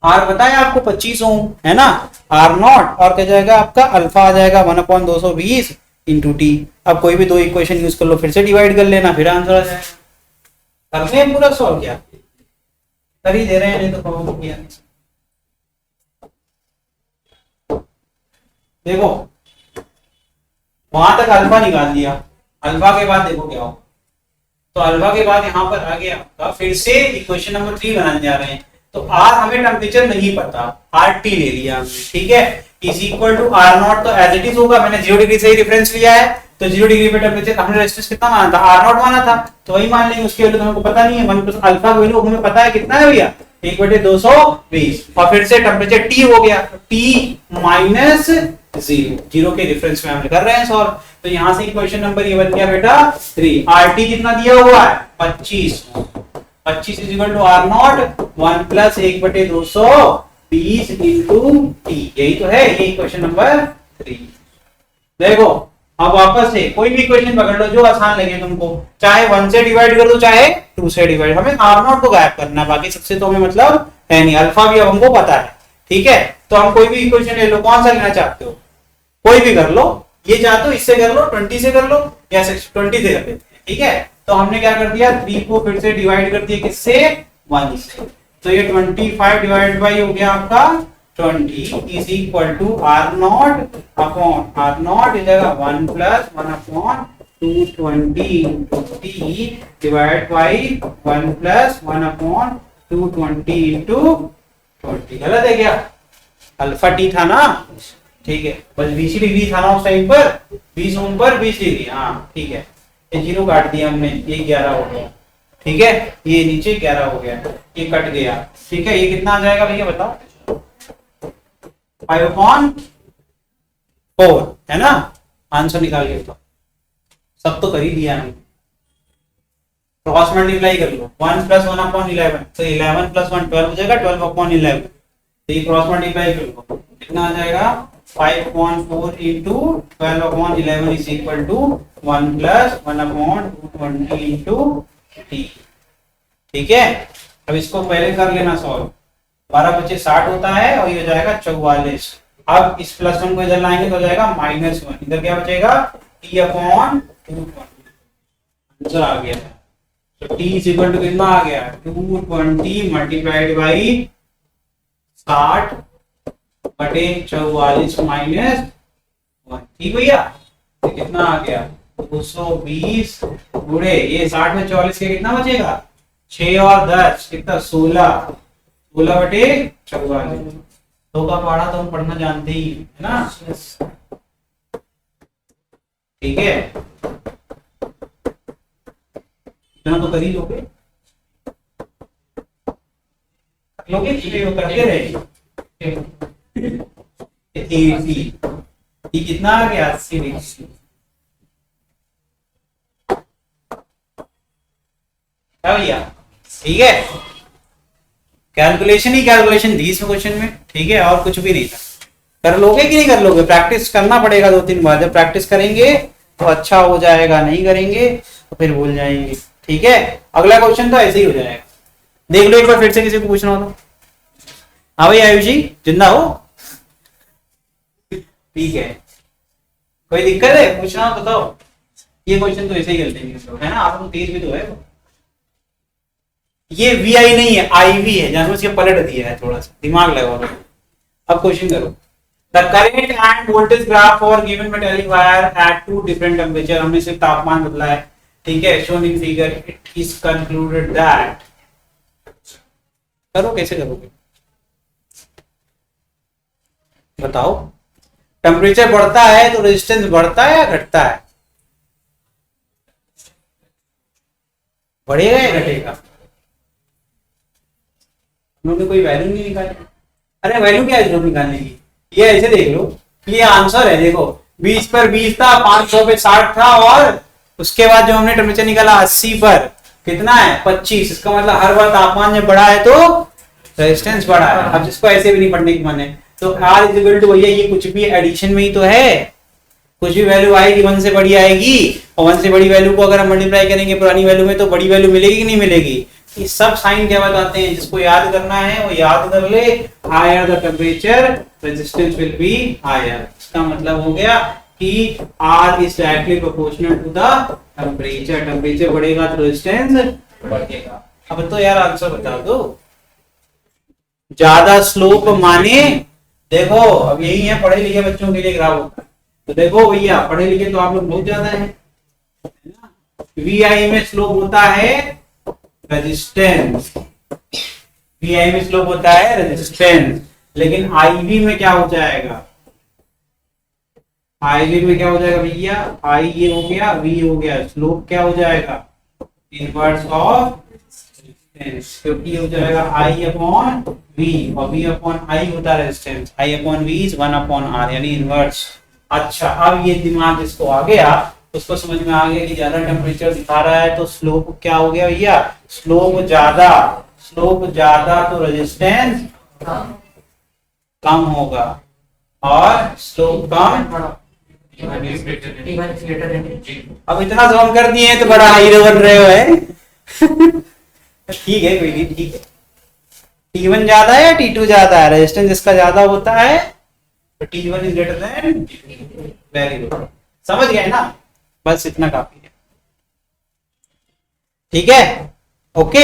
R बताया आपको 25 ओम है ना, आर नॉट, और क्या जाएगा आपका अल्फा आ जाएगा 1/220 इंटू टी। अब कोई भी 2 इक्वेशन यूज कर लो, फिर से डिवाइड कर लेना, फिर आंसर आ जाएगा। करते हैं पूरा सॉल्व, क्या कर ही दे रहे हैं, नहीं तो प्रॉब्लम किया। देखो वहां तक अल्फा निकाल दिया, अल्फा के बाद देखो क्या हो, तो अल्फा के बाद यहाँ पर आ गया आपका, फिर से इक्वेशन नंबर 3 बनाने जा रहे हैं। तो आर हमें टेम्परेचर नहीं पता, आर टी ले लिया हमने, ठीक है, is equal to R naught, तो एज इट इज होगा, मैंने 0 डिग्री से ही रेफरेंस लिया है, तो 0 डिग्री पे टेम्परेचर हमने रेजिस्टेंस कितना माना था, आर नॉट माना था, तो वही मान लेंगे, उसकी वैल्यू तो हमको पता नहीं है, 1 प्लस अल्फा की वैल्यू हमें पता है कितना है भैया 1/220, और फिर से टेम्परेचर टी हो गया, टी माइनस 0 के रेफरेंस में हम कर रहे हैं सॉल्व, तो यहां से इक्वेशन नंबर ये बन गया बेटा 3। आरटी कितना दिया हुआ है 25, 25 is equal to R naught 1 plus 1/220 into T, यही तो है, ये इक्वेशन नंबर 3। देखो अब वापस से कोई भी इक्वेशन पकड़ लो जो आसान लगे तुमको, चाहे 1 से डिवाइड कर दो चाहे 2 से डिवाइड, हमें आर नॉट को गायब करना है, बाकी सबसे तो हमें मतलब है नहीं, अल्फा भी अब हमको पता है, ठीक है, तो हम कोई भी इक्वेशन ले लो, कौन सा लेना चाहते हो, कोई भी कर लो, ये चाहते हो इससे कर लो, 20 से कर लो या 20 से कर लेते हैं, ठीक है, तो हमने क्या कर दिया 3 को फिर से डिवाइड कर दिया किससे 1 से, तो ये 25 डिवाइड बाई हो गया आपका 20 is equal to R naught upon R naught is 1 plus 1/220 into T divide by 1 plus 1/220 into 20। गलत है क्या, अल्फा टी था ना, ठीक है, बस 20 डिग्री था ना उस टाइम पर, 20 ओम पर 20 डिग्री, हाँ ठीक है, ये 0 काट दिया हमने, ये 11 हो गया, ठीक है, ये नीचे 11 हो गया, ये कट गया। ठीक है, ये कितना आ जाएगा भैया बताओ? 5/4 है ना। आंसर निकाल के बताओ। सब तो कर ही दिया हमने, क्रॉस मल्टीप्लाई कर लो। 1 + 1/11, तो 11 + 1 12 हो जाएगा, 12/11। तो ये क्रॉस मल्टीप्लाई कर लो, कितना आ जाएगा? 5/4 into 12/11 is equal to 1 + 1/220 into t। ठीक है, अब इसको पहले कर लेना सॉल्व। 12 × 5 = 60 होता है और ये हो जाएगा 44। अब इस +1 को इधर लाएंगे तो हो जाएगा -1। इधर क्या बचेगा? t/220। आंसर आ गया। तो t इज इक्वल टू कितना आ गया? 220 मल्टीप्लाइड बाई 60 बटे 44 माइनस 1। ठीक भैया, तो कितना आ गया? 220 गुणे ये 60 में 44 के कितना बचेगा? 6 और 10 कितना? 16। 16 बटे 44। दो का पहाड़ा तो हम पढ़ना जानते ही है ना। ठीक है, इतना तो कर ही लोगे, करते रहेंगे। 80 कितना आ गया? 80। क्या भैया? ठीक है, कैलकुलेशन ही कैलकुलेशन थी इस क्वेश्चन में। ठीक है, और कुछ भी नहीं था। कर लोगे कि नहीं कर लोगे? प्रैक्टिस करना पड़ेगा 2-3 बार। जब प्रैक्टिस करेंगे तो अच्छा हो जाएगा, नहीं करेंगे तो फिर भूल जाएंगे। ठीक है, अगला क्वेश्चन तो ऐसे ही हो जाएगा। देख लो एक बार फिर से, किसी को पूछना हो तो। हाँ भाई आयुष जी, जिंदा हो? ठीक है, कोई दिक्कत है? पूछना हो बताओ। ये क्वेश्चन तो ऐसे ही करते हैं है ना। आप लोग तेज भी तो है। ये वी आई नहीं है, आई वी है, जानबूझ के पलट दिया है, थोड़ा सा दिमाग लगाओ। अब क्वेश्चन करो। The current end voltage graph for given metallic wire eight 2 different temperature. हमने सिर्फ तापमान बदला है। ठीक है, shown in figure. It is concluded that. करो, कैसे करोगे बताओ? टेम्परेचर बढ़ता है तो रेजिस्टेंस बढ़ता है या घटता है? बढ़ेगा या घटेगा? उन्होंने कोई वैल्यू नहीं निकाली। अरे वैल्यू क्या है जो निकालने की? ये ऐसे देख लो, ये आंसर है। देखो 20 पर 20 था, 500 पे 60 था, और उसके बाद जो हमने टेम्परेचर निकाला 80 पर कितना है? 25। इसका मतलब हर बार तापमान जब बढ़ा है तो रेजिस्टेंस बढ़ा है। अब जिसको ऐसे भी नहीं पढ़ने की मन है तो R इज इक्वल टू भैया ये कुछ भी एडिशन में ही तो है। कुछ भी वैल्यू आएगी 1 से बड़ी आएगी, और 1 से बड़ी वैल्यू को अगर हम मल्टीप्लाई करेंगे पुरानी वैल्यू में तो बड़ी वैल्यू मिलेगी कि नहीं मिलेगी? ये सब साइन क्या बताते हैं? जिसको याद करना है वो याद कर ले। Higher the temperature resistance will be higher. इसका मतलब हो गया कि R is directly proportional to the temperature. Temperature बढ़ेगा तो रेजिस्टेंस बढ़ेगा। अब तो यार आंसर बता दो। ज्यादा स्लोप माने, देखो अब यही है पढ़े लिखे बच्चों के लिए ग्राफ होता है। तो देखो भैया पढ़े लिखे तो आप लोग बहुत ज्यादा हैं। वी आई में स्लोप होता है रेजिस्टेंस, वी आई में स्लोप होता है रेजिस्टेंस, लेकिन आई वी में क्या हो जाएगा? आई वी में क्या हो जाएगा भैया? आई ये हो गया, वी हो गया, स्लोप क्या हो जाएगा? इनवर्स ऑफ रेजिस्टेंस, क्योंकि हो जाएगा आई अपॉन वी, और वी अपॉन आई होता है resistance. I upon V is 1/r, यानी इनवर्स। अच्छा, अब ये दिमाग इसको आ गया, उसको समझ में आ गया कि ज्यादा टेम्परेचर दिखा रहा है तो स्लोप क्या हो गया भैया? स्लोप ज्यादा तो रेजिस्टेंस कम होगा, और स्लोप कम। अब इतना तो हम कर दिए हैं तो बड़ा हीरो बन रहे हो है। ठीक है, कोई नहीं, ठीक है। T1 ज्यादा है या T2 ज्यादा है? रेजिस्टेंस जिसका ज्यादा होता है तो T1 is greater than. Very good, समझ गए ना? बस इतना काफी है। ठीक है, ओके।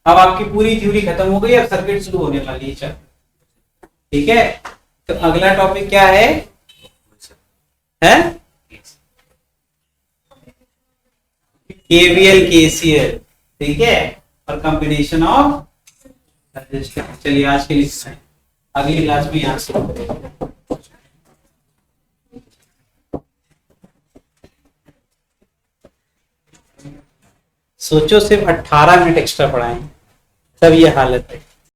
अब आपकी पूरी थ्योरी खत्म हो गई, अब सर्किट शुरू होने वाली है। चल ठीक है, तो अगला टॉपिक क्या है? KVL KCL। ठीक है, और कॉम्बिनेशन ऑफ रेजिस्टेंस। चलिए आज के लिए अगली क्लास में यहाँ से सोचो सिर्फ 18 मिनट एक्स्ट्रा पढ़ाए, तब ये हालत है।